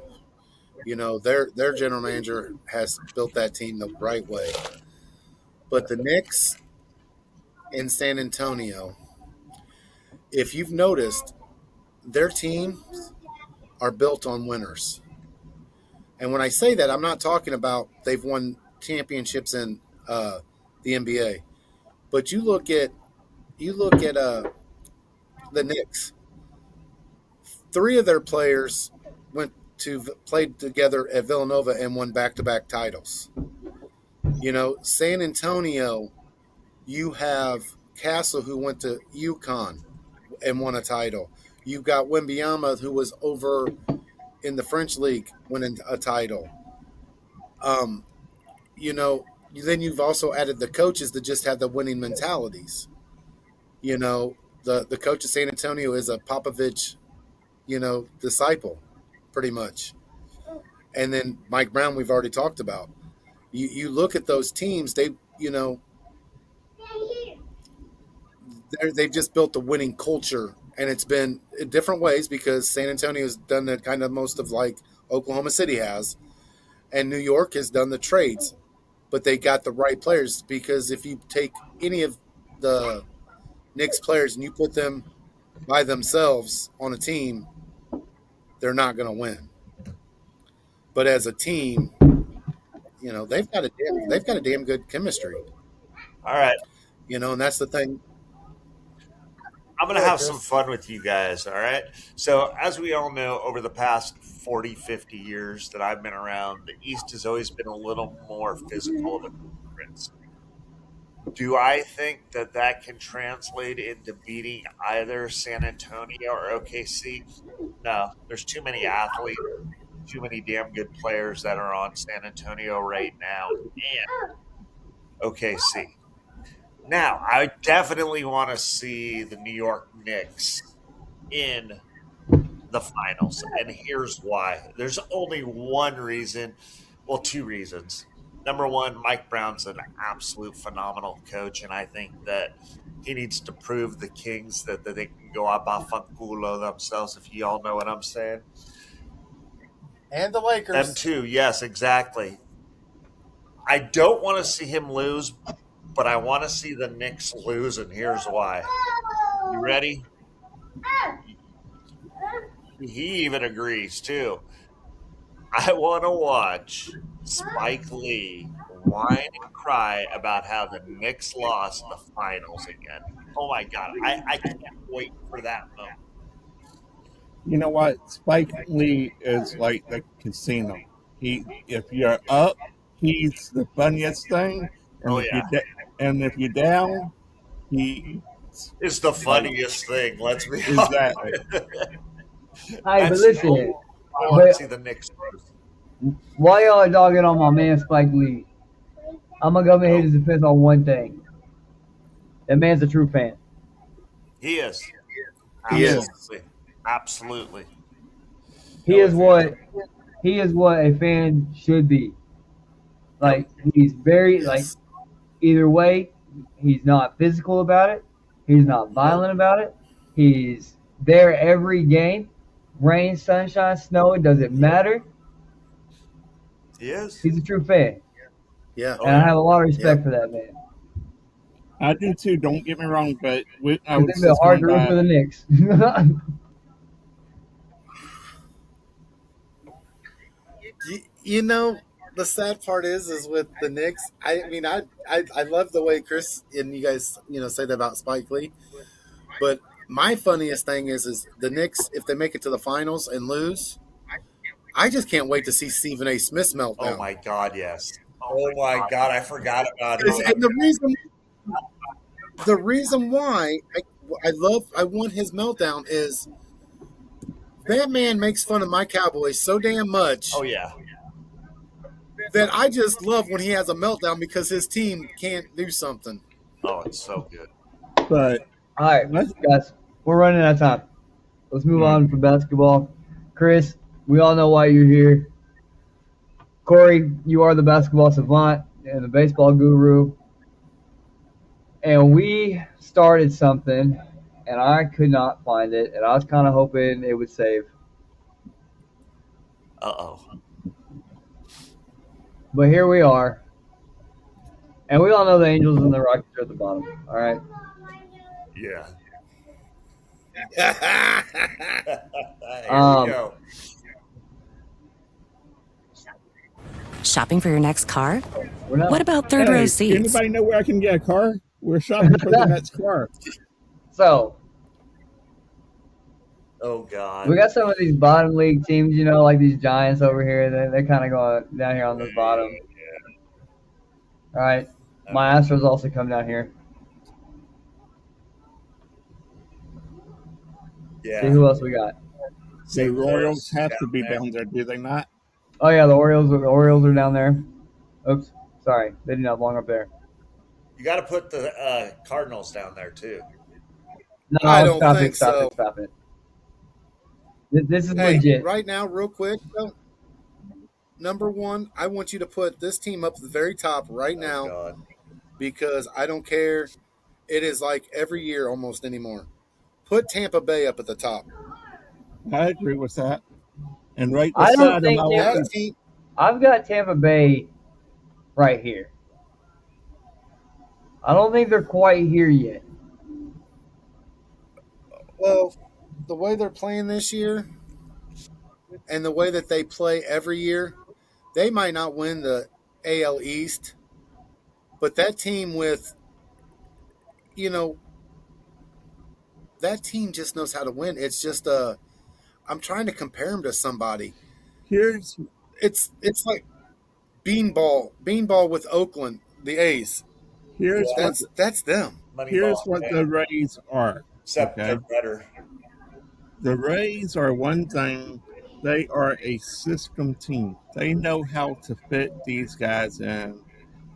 Their general manager has built that team the right way. But the Knicks in San Antonio, if you've noticed, their teams are built on winners. And when I say that, I'm not talking about they've won championships in the NBA. But you look at the Knicks. 3 of their players played together at Villanova and won back-to-back titles. San Antonio, you have Castle who went to UConn and won a title. You've got Wembyama who was over in the French league winning a title. then you've also added the coaches that just have the winning mentalities. The coach of San Antonio is a Popovich, disciple, pretty much. And then Mike Brown, we've already talked about. You look at those teams, they've just built a winning culture, and it's been in different ways because San Antonio has done the kind of most of like Oklahoma City has, and New York has done the trades, but they got the right players. Because if you take any of the Knicks players and you put them by themselves on a team, they're not going to win. But as a team, they've got a damn good chemistry. All right. And that's the thing. I'm going Go to ahead, have some Chris. fun with you guys. All right. So, as we all know, over the past 40, 50 years that I've been around, the East has always been a little more physical of a conference. Do I think that that can translate into beating either San Antonio or OKC? No, there's too many athletes, too many damn good players that are on San Antonio right now and OKC. Now, I definitely want to see the New York Knicks in the finals. And here's why. There's only one reason, well, two reasons. Number one, Mike Brown's an absolute phenomenal coach, and I think that he needs to prove the Kings that they can go abafanculo themselves, if you all know what I'm saying. And the Them Lakers. too, yes, exactly. I don't want to see him lose, but I want to see the Knicks lose, and here's why. You ready? He even agrees too. I want to watch Spike Lee whine and cry about how the Knicks lost the finals again. Oh my god, I can't wait for that moment. You know what? Spike Lee is like the casino. If you're up, he's the funniest thing, and Oh if you yeah, and if you're down, he it's the like funniest thing. Let's be exactly. honest. Hey, but That's the only listen, I want to but see the Knicks lose. while y'all are dogging on my man Spike Lee, I'm gonna come and hit Oh, his defense on one thing. That man's a true fan. he is He is. absolutely, absolutely. He No is advantage. what he is what a fan should be. Yep. Like he's very like Yes. either way, he's not physical about it. He's not Nope. violent about it. He's there every game. Rain, sunshine, snow, it doesn't matter. He is. He's a true fan. Yeah. Oh And I yeah. have a lot of Yep. respect for that man. I do too. Don't get me wrong, but I Because was they've been just hard going to root for by. the Knicks. The sad part is with the Knicks. I mean, I love the way Chris and you guys say that about Spike Lee. But my funniest thing is the Knicks, if they make it to the finals and lose, I just can't wait to see Stephen A. Smith's Oh meltdown. my god, yes. Oh my god, I forgot about him. And the reason why I want his meltdown is that man makes fun of my Cowboys so damn Oh much yeah. that I just love when he has a meltdown because his team can't do something. Oh, it's so good. But All right, let's. guys, we're running out of time. Let's move Mm, on from basketball. Chris, we all know why you're here. Corey, you are the basketball savant and the baseball guru. And we started something, and I could not find it, and I was kind of hoping it would save. Uh oh. But here we are, and we all know the Angels and the Rockets are at the bottom. All right. Yeah. Here we Um, go. Shopping for your next car? we're not. What about third row hey, seats? anybody know where I can get a car? We're shopping for the next car. So Oh we god. got some of these bottom league teams, like these Giants over here. They're kind of going down here on this bottom. All right. My Astros also come down here. See Yeah. who else we got. The St. Royals Louis have down to be there. down there, do they not? Oh yeah, the Orioles. The Orioles are down there. Oops, Sorry, they didn't belong up there. You got to put the Cardinals down there too. I No, don't stop it, think stop so. it, stop it. This is Hey, legit. right now, real quick, though, number one, I want you to put this team up at the very top right Oh now God. because I don't care. It is like every year almost anymore. Put Tampa Bay up at the top. I agree with that. And right I don't beside them, think I want That Tampa. the team, I've got Tampa Bay right here. I don't think they're quite here yet. well, the way they're playing this year and the way that they play every year, they might not win the AL East, but that team with, you know, that team just knows how to win. It's just I'm trying to compare them to somebody. here's It's like Beanball with Oakland, the A's. here's Yeah. what That's them. here's Moneyball. what the Rays are. Except they're Okay, better. the Rays are one thing. They are a system team. They know how to fit these guys in.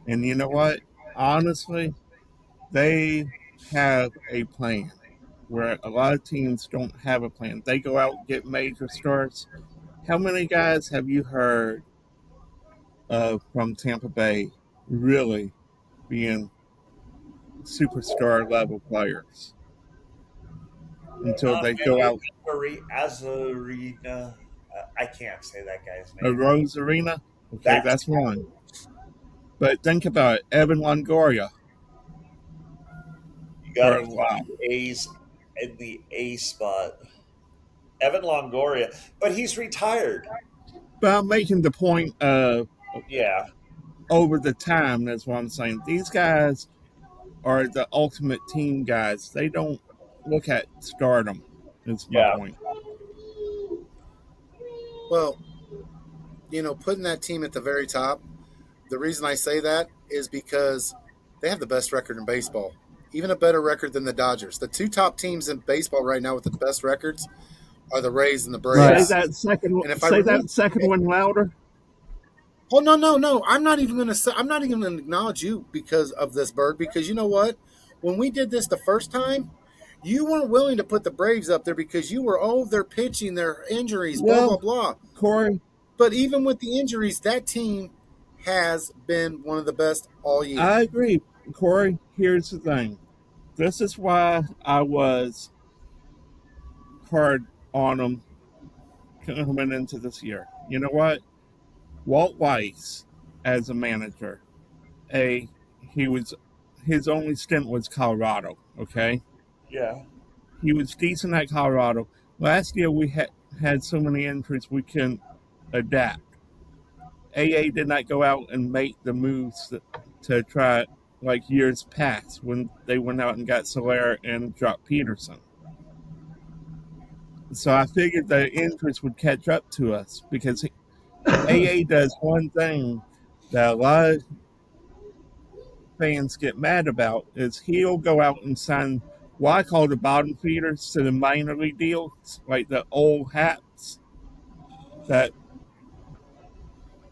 And you know what? Honestly, they have a plan where a lot of teams don't have a plan. They go out and get major stars. How many guys have you heard from Tampa Bay really being superstar level players until they go out Azarina. I can't say that guy's a name. Rose Arena? Okay, That's that's one. But think about it, Evan Longoria you got for to a put while. the A's in the A spot. Evan Longoria, but he's retired. But I'm making the point Yeah, over the time, that's what I'm saying. These guys are the ultimate team guys. They don't look at stardom, is my yeah. point. Well, putting that team at the very top, the reason I say that is because they have the best record in baseball, even a better record than the Dodgers. The two top teams in baseball right now with the best records are the Rays and the Right. Braves. And if I Say remember, that second one louder. oh no, I'm not even going to say. I'm not even going to acknowledge you because of this, Bird. Because you know what? When we did this the first time, you weren't willing to put the Braves up there because you were, oh, they're pitching, their injuries, blah blah Well, blah. Corey, But even with the injuries, that team has been one of the best all year. I agree. Corey, here's the thing. This is why I was hard on them coming into this year. You know what? Walt Weiss, as a manager, a he was his only stint was Colorado. Okay, Yeah. he was decent at Colorado. Last year we had so many injuries we couldn't adapt. AA did not go out and make the moves to try like years past when they went out and got Soler and dropped Peterson. So I figured the injuries would catch up to us because AA does one thing that a lot of fans get mad about is he'll go out and sign what I call the bottom feeders to the minor league deals, like the old hats that.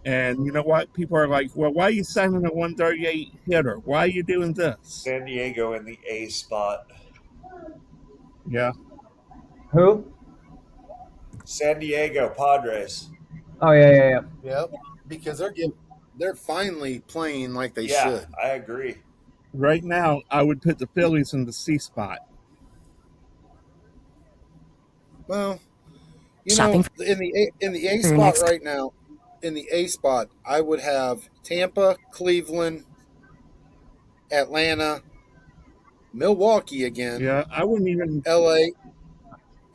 And you know what? People are like, well, why are you signing a 138 hitter? Why are you doing this? San Diego in the A spot. Yeah. Who? San Diego Padres. Oh yeah. Yep, because they're finally playing like they Yeah, should. I agree. Right now, I would put the Phillies in the C spot. Well, Shopping in the A for your spot next right now, in the A spot, I would have Tampa, Cleveland, Atlanta, Milwaukee again, Yeah, LA,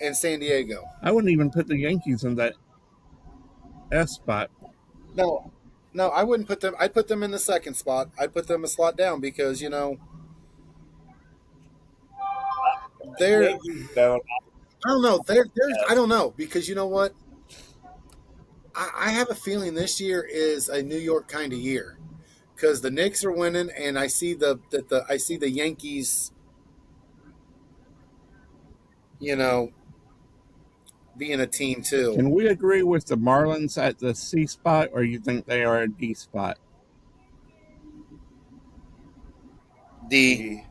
and San Diego. I wouldn't even put the Yankees in that S spot. No, no, I wouldn't put them. I'd put them in the second spot. I'd put them a slot down because they're. Yankees don't. I don't know. There's. I don't know because you know what. I have a feeling this year is a New York kind of year because the Knicks are winning, and I see I see the Yankees. You know, being a team too. Can we agree with the Marlins at the C spot, or you think they are a D spot? D, D.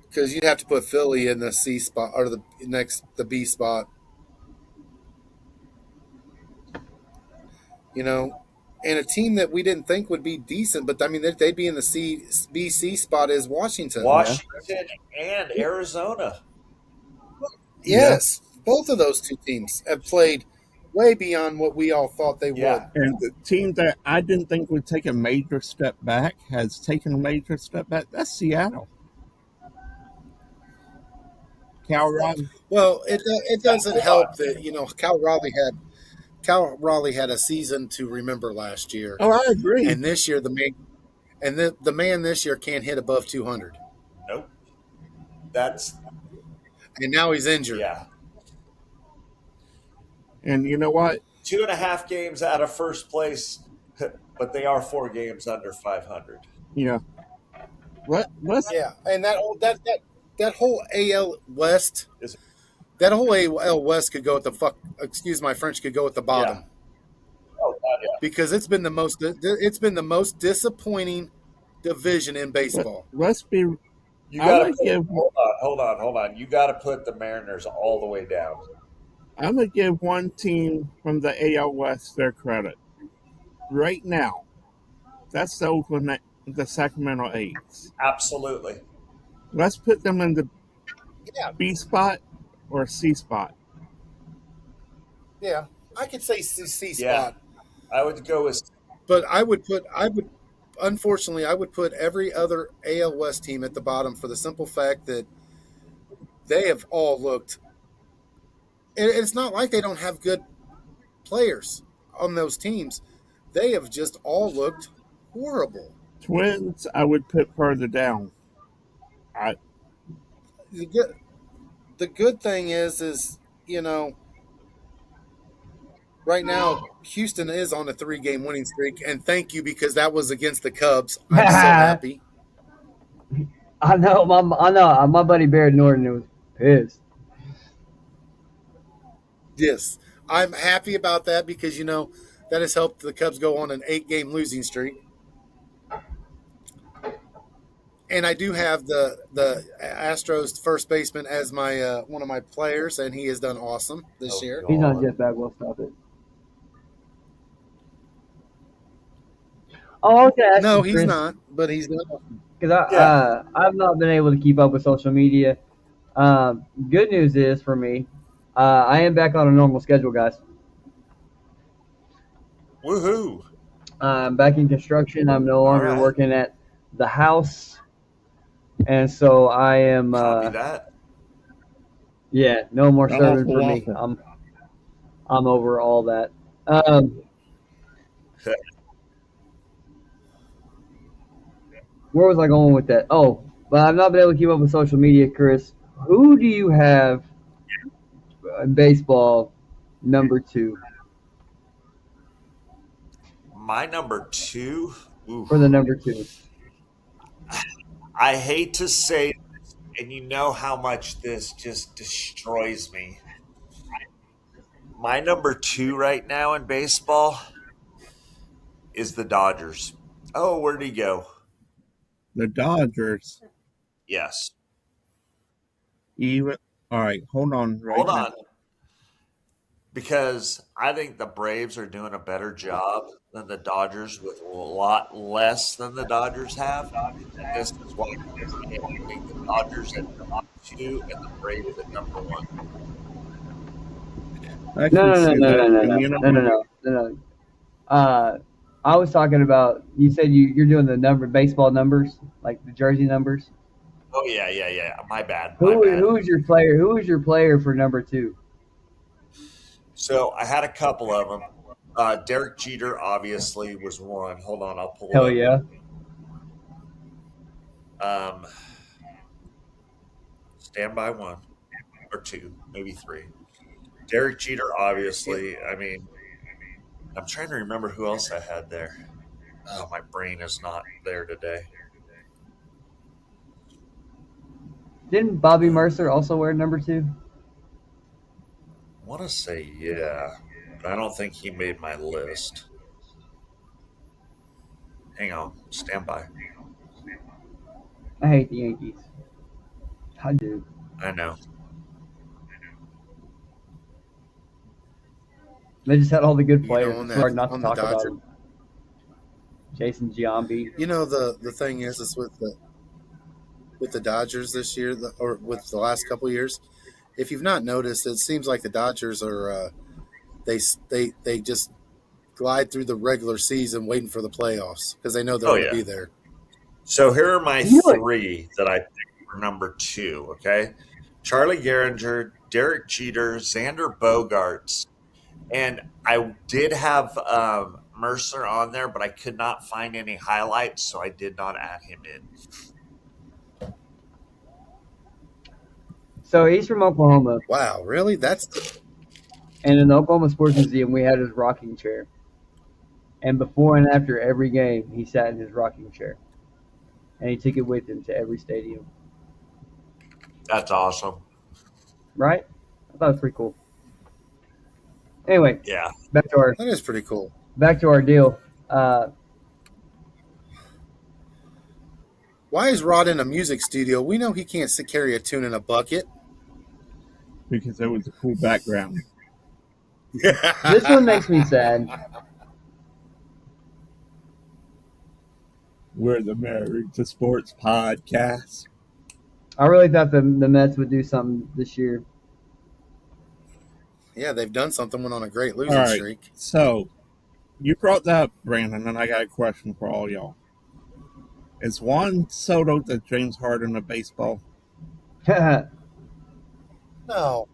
because you'd have to put Philly in the C spot or the B spot. You know, and a team that we didn't think would be decent, but I mean they'd be in the C spot is Washington. Yeah. Washington and Arizona. Yeah. Yes, both of those two teams have played way beyond what we all thought they Yeah. would. And the team that I didn't think would take a major step back has taken a major step back. That's Seattle. Cal Raleigh. Well, it Yeah, doesn't hold help on. that Cal Raleigh had a season to remember last year, Oh, I agree. and this year the man this year can't hit above 200, Nope. That's and now he's injured. yeah. And you know what? 2.5 games out of first place, but they are 4 games under 500. Yeah. Let's Yeah, and that whole AL West, Is that whole AL West could go at the fuck. Excuse my French, could go at the yeah. bottom Oh God, yeah. because it's been the most disappointing division in let, baseball. let's be. You I'm got to gonna put. give. Hold on. You got to put the Mariners all the way down. I'm gonna give one team from the AL West their credit right now. That's the Sacramento Eights. Absolutely. Let's put them in the Yeah, B spot or C spot. yeah, I could say C Yeah, spot, I would go with. but unfortunately I would put every other AL West team at the bottom for the simple fact that they have all looked. It's not like they don't have good players on those teams. They have just all looked horrible. Twins, I would put further down. I The good, the good thing is right now Houston is on a 3-game winning streak, and thank you because that was against the Cubs. I'm so I happy. know my buddy Barrett Norton was pissed. Yes, I'm happy about that because that has helped the Cubs go on an 8-game losing streak. And I do have the Astros first baseman as my one of my players, and he has done awesome this Oh year. He's not God. Jeff Bagwell. Stop it. Oh, I was gonna ask No, you, he's Chris, not, but he's done awesome. because Yeah. I've not been able to keep up with social media. Good news is for me, I am back on a normal schedule, guys. Woohoo! I'm back in construction. I'm no All longer right. working at the house, and so I am. Copy that. Yeah, no more serving awful for me. awful. I'm over all that. Um, where was I going with that? Oh, but I've not been able to keep up with social media, Chris. Who do you have in baseball number 2 My number 2. Ooh. for the number 2? I hate to say this, and you know how much this just destroys me. My number 2 right now in baseball is the Dodgers. Oh, where'd he go? The Dodgers, Yes. even. All right, hold on right Hold now. on. Because I think the Braves are doing a better job than the Dodgers with a lot less than the Dodgers have. And this is why I am putting the Dodgers at number 2 and the Braves at number 1. I No, can no, no, see no, that. no, no, And no, you know no, no, what? no, no, no. I was talking about. You said you're doing the baseball numbers, like the jersey numbers. Oh yeah. My bad. Who's your player? Who is your player for number 2? So I had a couple of them. Derek Jeter obviously was one. Hold on, I'll pull Hell it yeah. up. Stand by 1 or 2, maybe 3. Derek Jeter, obviously. I mean, I'm trying to remember who else I had there. Oh, my brain is not there today. Didn't Bobby Mercer also wear number 2? I want to say yeah, but I don't think he made my list. Hang on, stand by. I hate the Yankees. I do. I know. They just had all the good You know, players. on It's that hard not to on the talk about Dodgers. them. Jason Giambi. You know, the thing is with the Dodgers this year, or with the last couple of years. If you've not noticed, it seems like the Dodgers are they just glide through the regular season waiting for the playoffs because they know they're Oh going to yeah. be there. So here are my You know what? three that I picked for number two. Okay, Charlie Gehringer, Derek Jeter, Xander Bogarts, and I did have Mercer on there, but I could not find any highlights, so I did not add him in. So he's from Oklahoma, Wow, really? That's and in the Oklahoma Sports Museum, we had his rocking chair. And before and after every game, he sat in his rocking chair, and he took it with him to every stadium. That's awesome. Right? I thought it was pretty cool. Anyway, Yeah. back to our that is pretty cool. deal. Uh, Why is Rod in a music studio? We know he can't carry a tune in a bucket. because it was a cool background. this one makes me sad. We're the Married to Sports podcast. I really thought the Mets would do something this year. Yeah, they've done something. Went on a great All losing right, streak. so you brought that up, Brandon, and I got a question for all y'all. Is Juan Soto the James Harden of baseball? No,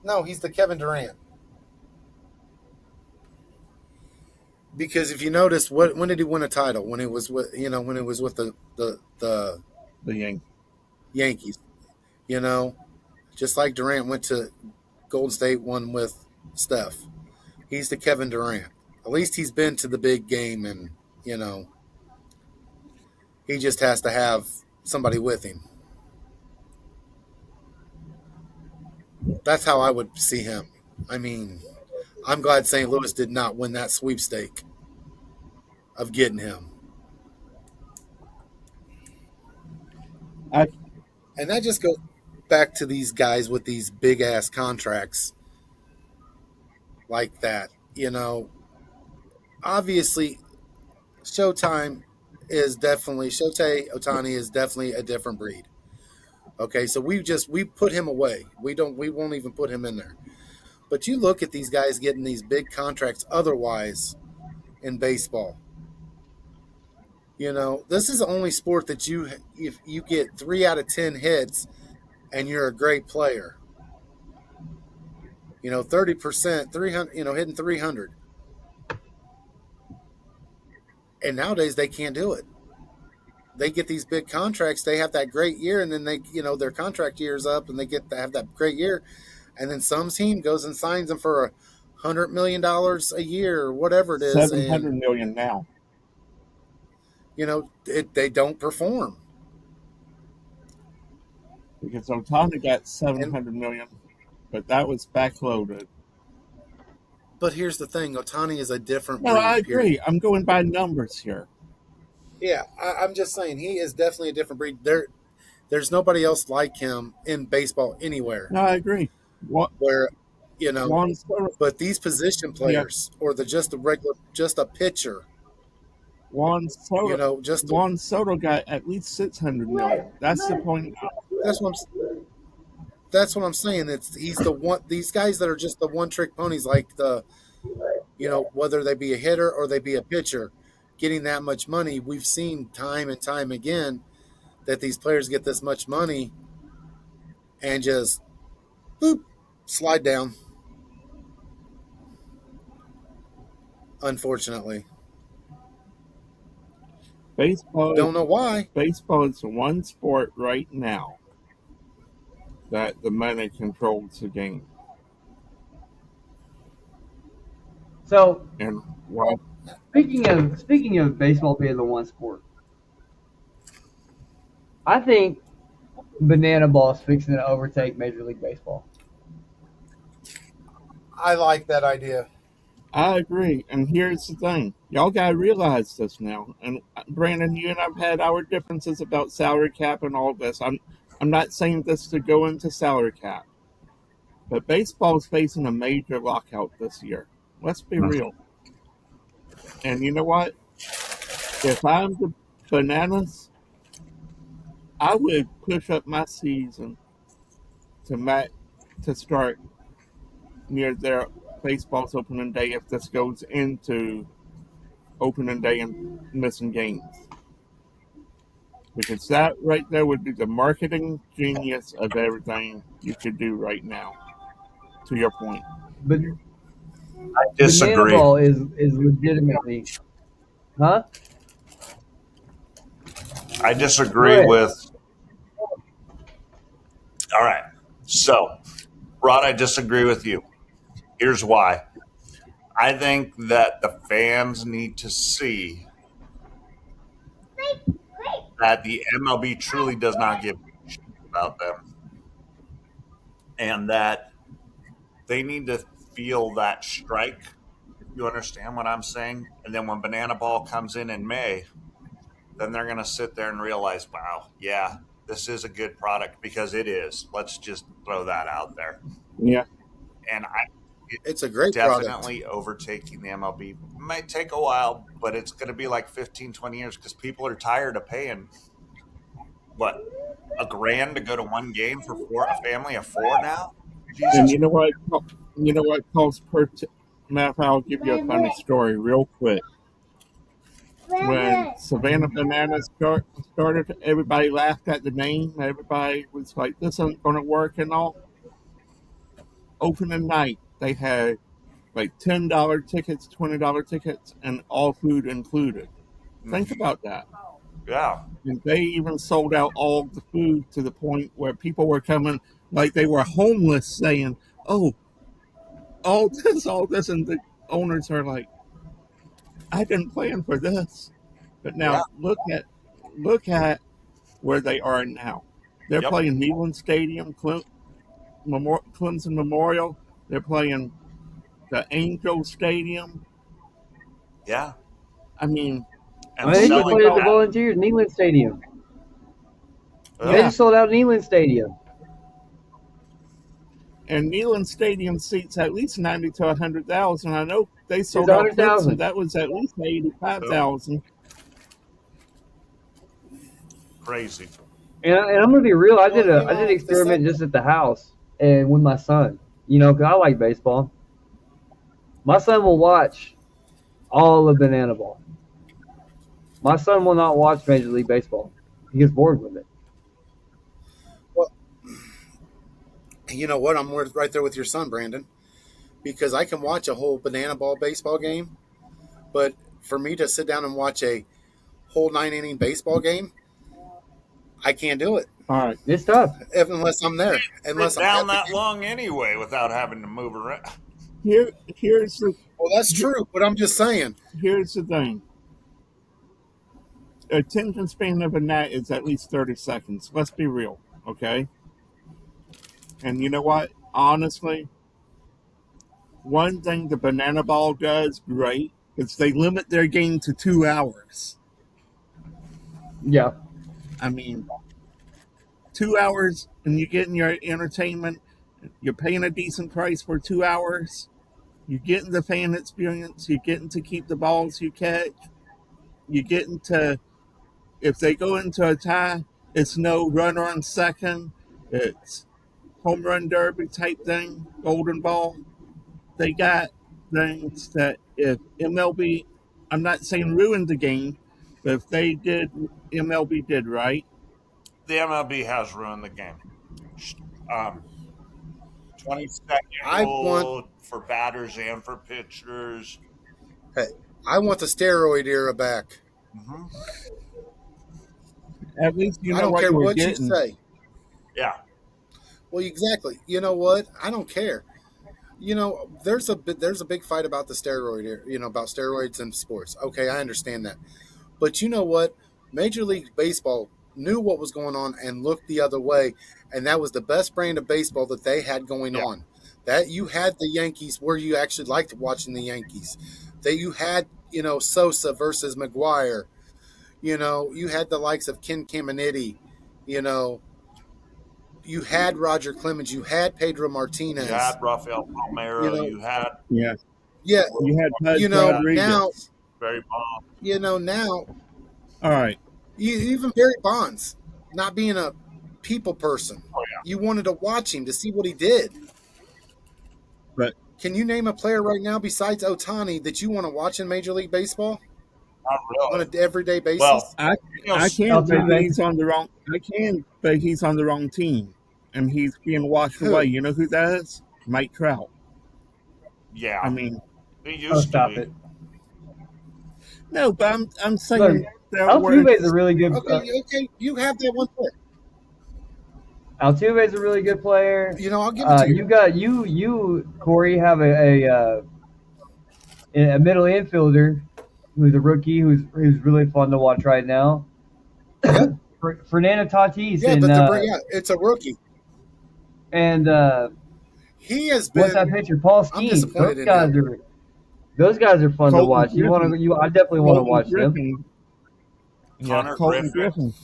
no, he's the Kevin Durant. Because if you notice, when did he win a title? When it was with when it was with the The Yankees. Yankees. You know, just like Durant went to Golden State, won with Steph. He's the Kevin Durant. At least he's been to the big game, and he just has to have somebody with him. That's how I would see him. I mean, I'm glad St. Louis did not win that sweepstake of getting him. And that just goes back to these guys with these big ass contracts like that. Obviously, Showtime is definitely Shohei Ohtani is definitely a different breed. Okay, so we put him away. We won't even put him in there. But you look at these guys getting these big contracts otherwise in baseball. This is the only sport that if you get 3 out of 10 hits and you're a great player. 30%, 300, hitting 300. And nowadays they can't do it. They get these big contracts, they have that great year, and then their contract year's up and they get to have that great year. And then some team goes and signs them for $100 million a year or whatever it is. $700 million now. They don't perform. Because Ohtani got $700 million, but that was backloaded. But here's the thing, Ohtani is a different No, breed. I agree. Period. I'm going by numbers here. Yeah, I'm just saying he is definitely a different breed. There's nobody else like him in baseball anywhere. No, I agree. Where, Juan Soto, but these position players or just a pitcher. Juan Soto, just Juan Soto got at least $600 million. That's the point. That's what I'm saying. He's the one. These guys that are just the one trick ponies, like whether they be a hitter or they be a pitcher, getting that much money. We've seen time and time again that these players get this much money and just boop, slide down. Unfortunately, Baseball. Don't know why. Baseball is the one sport right now that the money controls the game. So, And well, speaking of baseball being the one sport, I think banana ball is fixing to overtake Major League Baseball. I like that idea. I agree. And here's the thing. Y'all gotta realize this now. And Brandon, you and I've had our differences about salary cap and all this. I'm not saying this to go into salary cap. But baseball's facing a major lockout this year. Let's be real. And you know what? If I'm the Bananas, I would push up my season to to start near their baseball's opening day if this goes into opening day and missing games. Because that right there would be the marketing genius of everything you could do right now, to your point. But banana Disagree. ball is legitimately, huh? I Go disagree ahead. with. All right. So, Rod, I disagree with you. Here's why. I think that the fans need to see that the MLB truly does not give a shit about them, and that they need to feel that strike, if you understand what I'm saying. And then when Banana Ball comes in May, then they're going to sit there and realize, wow, yeah, this is a good product because it is. Let's just throw that out there. Yeah. And I It's a great product. definitely overtaking the MLB. It might take a while, but it's going to be like 15, 20 years because people are tired of paying, what, $1,000 to go to one game for a family of four now? And Jesus. you know what calls per Matt, I'll give you a funny story real quick. When Savannah Bananas started, everybody laughed at the name. Everybody was like, this isn't going to work and all. Opening night, they had like $10 tickets, $20 tickets, and all food included. Think Mhm. about that. Yeah. And they even sold out all the food to the point where people were coming like they were homeless saying, oh, all this. And the owners are like, I didn't plan for this. But Yeah. now look at where they are now. They're Yep. playing Neyland Stadium, Clemson Memorial. They're playing the Angel Stadium. Yeah. I mean, I And mean, they just holy selling played at the cow! out. Volunteers, Neyland Stadium. They Yeah. Yeah, just sold out Neyland Stadium. and Neyland Stadium seats at least 90 to 100,000. I know they It's sold a out hundred Clemson. thousand. That was at least Boom. 85,000. Crazy. And I'm gonna be real. Well, I did an the sad experiment just at the house and with my son. Cause I like baseball. My son will watch all of Banana Ball. My son will not watch Major League Baseball. He gets bored with it. well, you know what? I'm right there with your son, Brandon, because I can watch a whole banana ball baseball game, but for me to sit down and watch a whole 9 inning baseball game, I can't do it All right, It's tough. unless I'm there, unless Sit I'm down at the that game. long anyway without having to move around. here's the Well, that's true, but I'm just saying. here's the thing. Attention span of a gnat is at least 30 seconds. Let's be real, okay? And you know what? Honestly, one thing the banana ball does great is they limit their game to 2 hours. Yeah. I mean, 2 hours and you're getting your entertainment. You're paying a decent price for 2 hours. You're getting the fan experience. You're getting to keep the balls you catch. You're getting to, if they go into a tie, it's no runner on second. It's home run derby type thing, golden ball. They got things that if MLB, I'm not saying ruined the game, but if they did, MLB did right. The MLB has ruined the game. 20-second I want, rule for batters and for pitchers. hey, I want the steroid era back. Hmm. At least you I know don't what care you were what you getting. say. Yeah. Well, exactly. You know what? I don't care. There's a big fight about the steroid era, about steroids in sports. Okay, I understand that. But you know what? Major League Baseball knew what was going on and looked the other way, and that was the best brand of baseball that they had going Yeah. on. That you had the Yankees where you actually liked watching the Yankees. That you had, Sosa versus McGuire. You had the likes of Ken Caminiti. You know, you had Roger Clemens. You had Pedro You had Martinez. Rafael You Palmeiro. know, You had Yeah. yeah. You had you Pudge had Now, Rodriguez. Barry Bonds. now All right. even Barry Bonds, not being a people person, Oh yeah, you wanted to watch him to see what he did. But Can you name a player right now besides Otani that you want to watch in Major League Baseball not on really. an everyday basis? Well, I you know, I can, but Altuve. he's on the wrong team, and he's being washed away. Who? You know who that is? Mike Trout. I yeah, mean, he Oh, used to stop be. it. no, but I'm Look, saying that Altuve is a was really good. Okay, you have that one player. Altuve is a really good player. I'll give it to you. You got Corey have a middle infielder who's a rookie who's really fun to watch right now. Yep. Fernando Tatis Yeah, but it's a rookie. and He has what's that been. pitcher? Paul I'm Skeens. disappointed in him. Those guys are fun to Colton watch. Griffin. I definitely want to Colton watch them. Griffin. Yeah, Connor Colton Griffin. Griffin.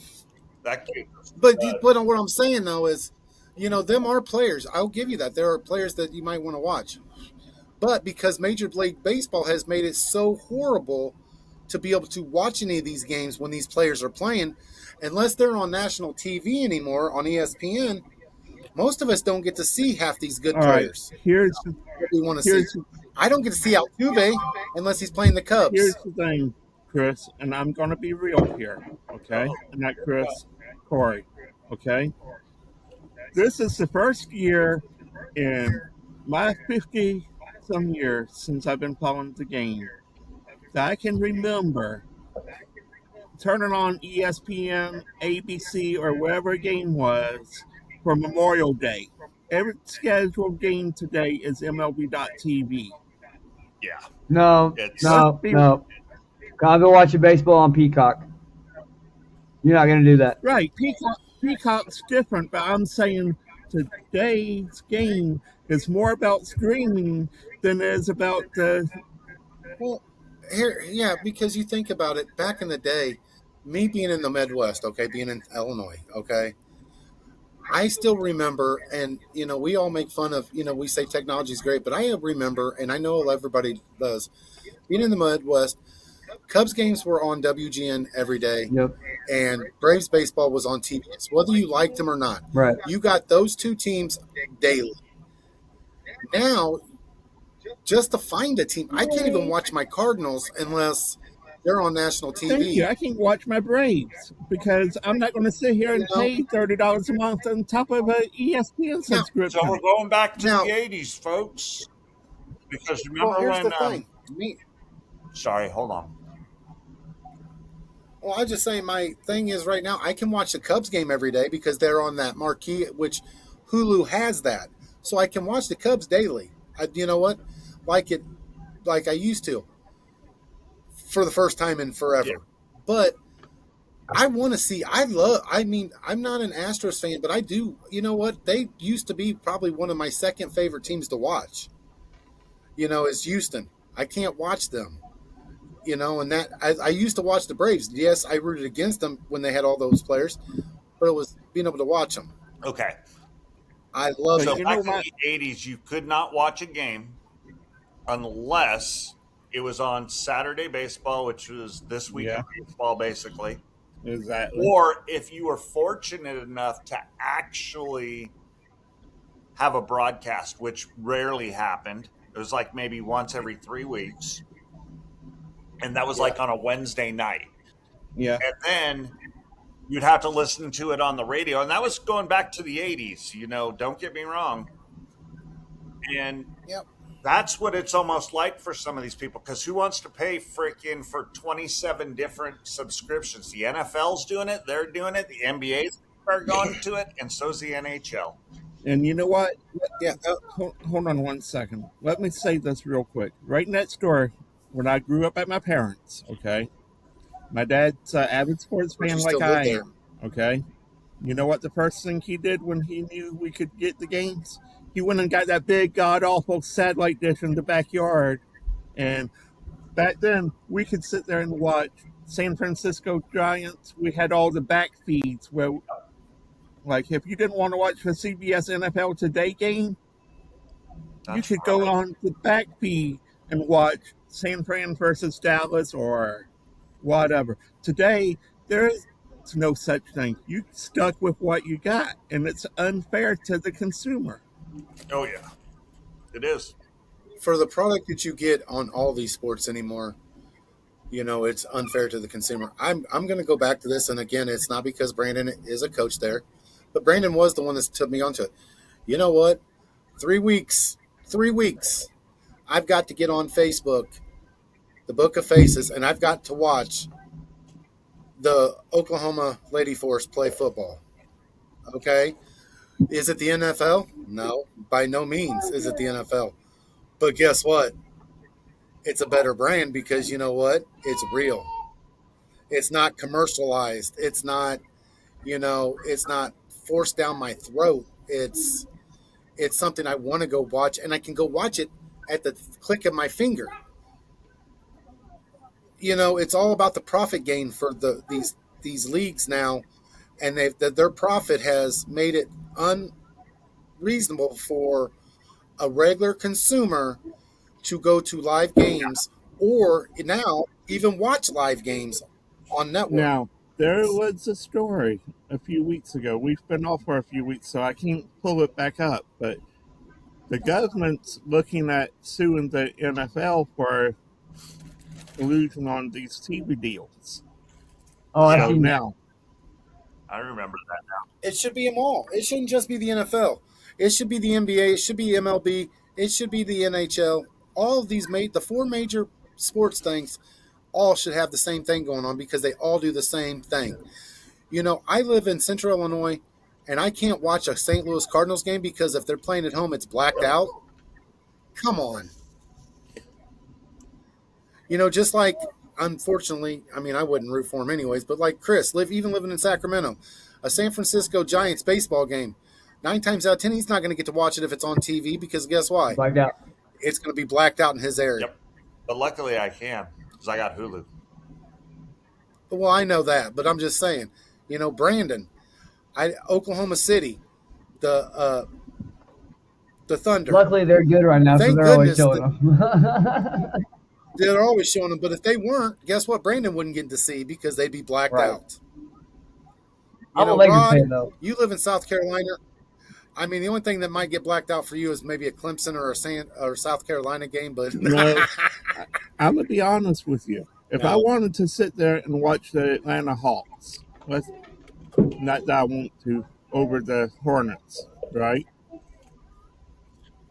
That kid was But what I'm saying though is, them are players. I'll give you that. There are players that you might want to watch. But because Major League Baseball has made it so horrible to be able to watch any of these games when these players are playing, unless they're on national TV anymore on ESPN, most of us don't get to see half these good All right. players Here's that we want to see. here's I don't get to see Altuve unless he's playing the here's Cubs. the thing, Chris, and I'm going to be real here, okay? And not Chris, Corey, okay? This is the first year in my 50 some years since I've been following the game that I can remember turning on ESPN, ABC, or whatever a game was for Memorial Day. Every scheduled game today is MLB.TV. yeah. No, It's Let's no, be no. I've been watching baseball on Peacock. You're not gonna do that. right. Peacock's different, but I'm saying today's game is more about streaming than it is about the. Well, yeah, because you think about it, back in the day, me being in the Midwest, okay, being in Illinois, okay, I still remember, and we all make fun of, we say technology is great, but I remember, and I know everybody does, being in the Midwest, Cubs games were on WGN every day, Yep. and Braves baseball was on TBS, whether you liked them or not. Right. You got those two teams daily. Now, just to find a team, I can't even watch my Cardinals unless they're on national Thank you. TV. I can watch my Braves because I'm not going to sit here You and know, pay $30 a month on top of an ESPN now, so we're subscription. going back to the now, '80s, folks. Because well, remember here's the when? thing. Me, Sorry, hold on. well, I just say my thing is right now I can watch the Cubs game every day because they're on that marquee, which Hulu has that, so I can watch the Cubs daily. You know what? Like it, like I used to for the first time in Yeah. forever. But I want to see. I love. I mean, I'm not an Astros fan, but I do. You know what? They used to be probably one of my second favorite teams to watch. Is Houston. I can't watch them. And that I used to watch the Braves. Yes, I rooted against them when they had all those players, but it was being able to watch them. Okay. I love But So it. you back know in what? the '80s, you could not watch a game unless it was on Saturday baseball, which was this week Yeah, of baseball, basically. exactly. Or if you were fortunate enough to actually have a broadcast, which rarely happened. It was like maybe once every 3 weeks. And that was Yeah. like on a Wednesday night. Yeah. And then you'd have to listen to it on the radio. And that was going back to the '80s, don't get me wrong. And Yep. that's what it's almost like for some of these people because who wants to pay freaking for 27 different subscriptions? The NFL's doing it, they're doing it, the NBA's are going to it, and so's the NHL. And you know what? Yeah. Hold on one second. Let me say this real quick. Right next door, when I grew up at my parents, okay, my dad's an avid sports But fan you like still live I there. am, okay? You know what the first thing he did when he knew we could get the games? he went and got that big god awful satellite dish in the backyard. And back then, we could sit there and watch San Francisco Giants. We had all the back feeds where, like, if you didn't want to watch the CBS NFL Today game, you That's could go right. on the back feed and watch San Fran versus Dallas or whatever. Today, there is no such thing. You stuck with what you got, and it's unfair to the consumer. Oh yeah, it is. For the product that you get on all these sports anymore, it's unfair to the consumer. I'm going to go back to this, and again, it's not because Brandon is a coach there, but Brandon was the one that took me onto it. You know what? 3 weeks, 3 weeks. I've got to get on Facebook, the Book of Faces, and I've got to watch the Oklahoma Lady Force play football. Okay, is it the NFL? No, by no means is it the NFL. But guess what? It's a better brand because you know what? It's real. It's not commercialized. It's not forced down my throat. It's something I want to go watch, and I can go watch it at the click of my finger. It's all about the profit gain for these leagues now, and their profit has made it unreasonable for a regular consumer to go to live games or now even watch live games on network. Now, there was a story a few weeks ago. We've been off for a few weeks, so I can't pull it back up. But the government's looking at suing the NFL for collusion on these TV deals. Oh, I've So Yeah, seen that. now, I remember that now. It should be them all. It shouldn't just be the NFL. It should be the NBA. It should be MLB. It should be the NHL. All of the four major sports things all should have the same thing going on because they all do the same thing. I live in Central Illinois, and I can't watch a St. Louis Cardinals game because if they're playing at home, it's blacked Yep. out. Come on. Just like, unfortunately, I mean, I wouldn't root for him anyways, but like Chris, even living in Sacramento, a San Francisco Giants baseball game, 9 times out of 10, he's not going to get to watch it if it's on TV because guess why? Blacked out. It's going to be blacked out in his area. Yep. But luckily I can because I got Hulu. Well, I know that, but I'm just saying, Brandon, Oklahoma City, the uh, the Thunder. Luckily, they're good right now, so Thank they're always goodness showing that them. they're always showing them. But if they weren't, guess what? Brandon wouldn't get to see because they'd be blacked Right. out. I'm a Lakers Rod, fan though. you live in South Carolina. I mean, the only thing that might get blacked out for you is maybe a Clemson or South Carolina game, but no, I'm going to be honest with you. If I No. wanted to sit there and watch the Atlanta Hawks, not that I want to, over the Hornets, right?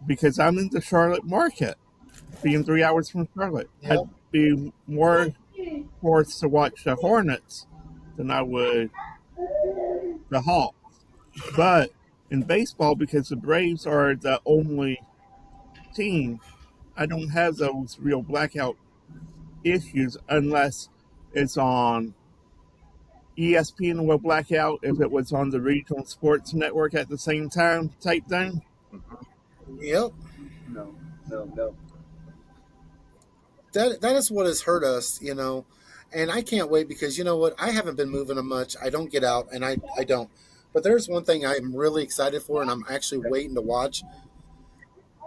Because I'm in the Charlotte market, being 3 hours from Charlotte. Yep. I'd be more forced to watch the Hornets than I would the Hawks. But in baseball, because the Braves are the only team, I don't have those real blackout issues unless it's on ESPN will black out if it was on the regional sports network at the same time type thing. Yep. No, no. That is what has hurt us, And I can't wait because you know what? I haven't been moving them much. I don't get out, and I don't. But there's one thing I'm really excited for, and I'm actually waiting to watch,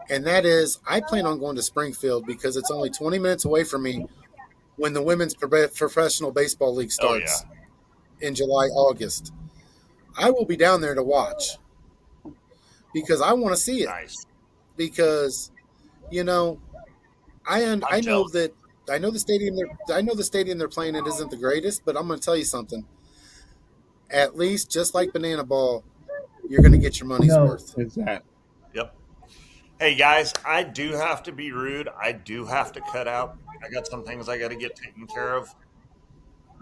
and that is I plan on going to Springfield because it's only 20 minutes away from me when the women's professional baseball league Oh yeah. starts in July, August. I will be down there to watch because I want to see it. Nice. Because I I'm know jealous. that I know the stadium they're playing in isn't the greatest, but I'm going to tell you something. At least, just like Banana Ball, you're going to get your money's No. worth. Is that Yep. Hey guys, I do have to be rude. I do have to cut out. I got some things I got to get taken care of.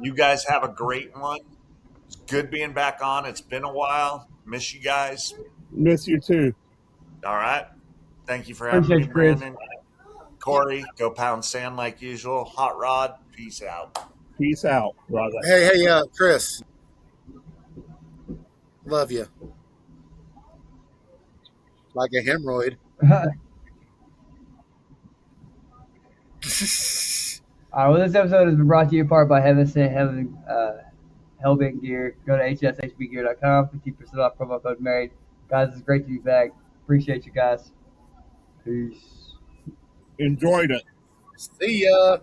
You guys have a great one. It's good being back on. It's been a while. Miss you guys. miss you too? All right. Thank you for having Appreciate me, you, Chris. Brandon. Corey, go pound sand like usual. Hot Rod, peace out. Peace out, brother. Hey, Chris, love you. like a hemorrhoid. All right, well, this episode has been brought to you in part by Heaven Sent Heaven Hellbent Gear. Go to hshbgear.com, 15% off promo code married. Guys, it's great to be back. Appreciate you guys. Peace. Enjoyed it. See ya.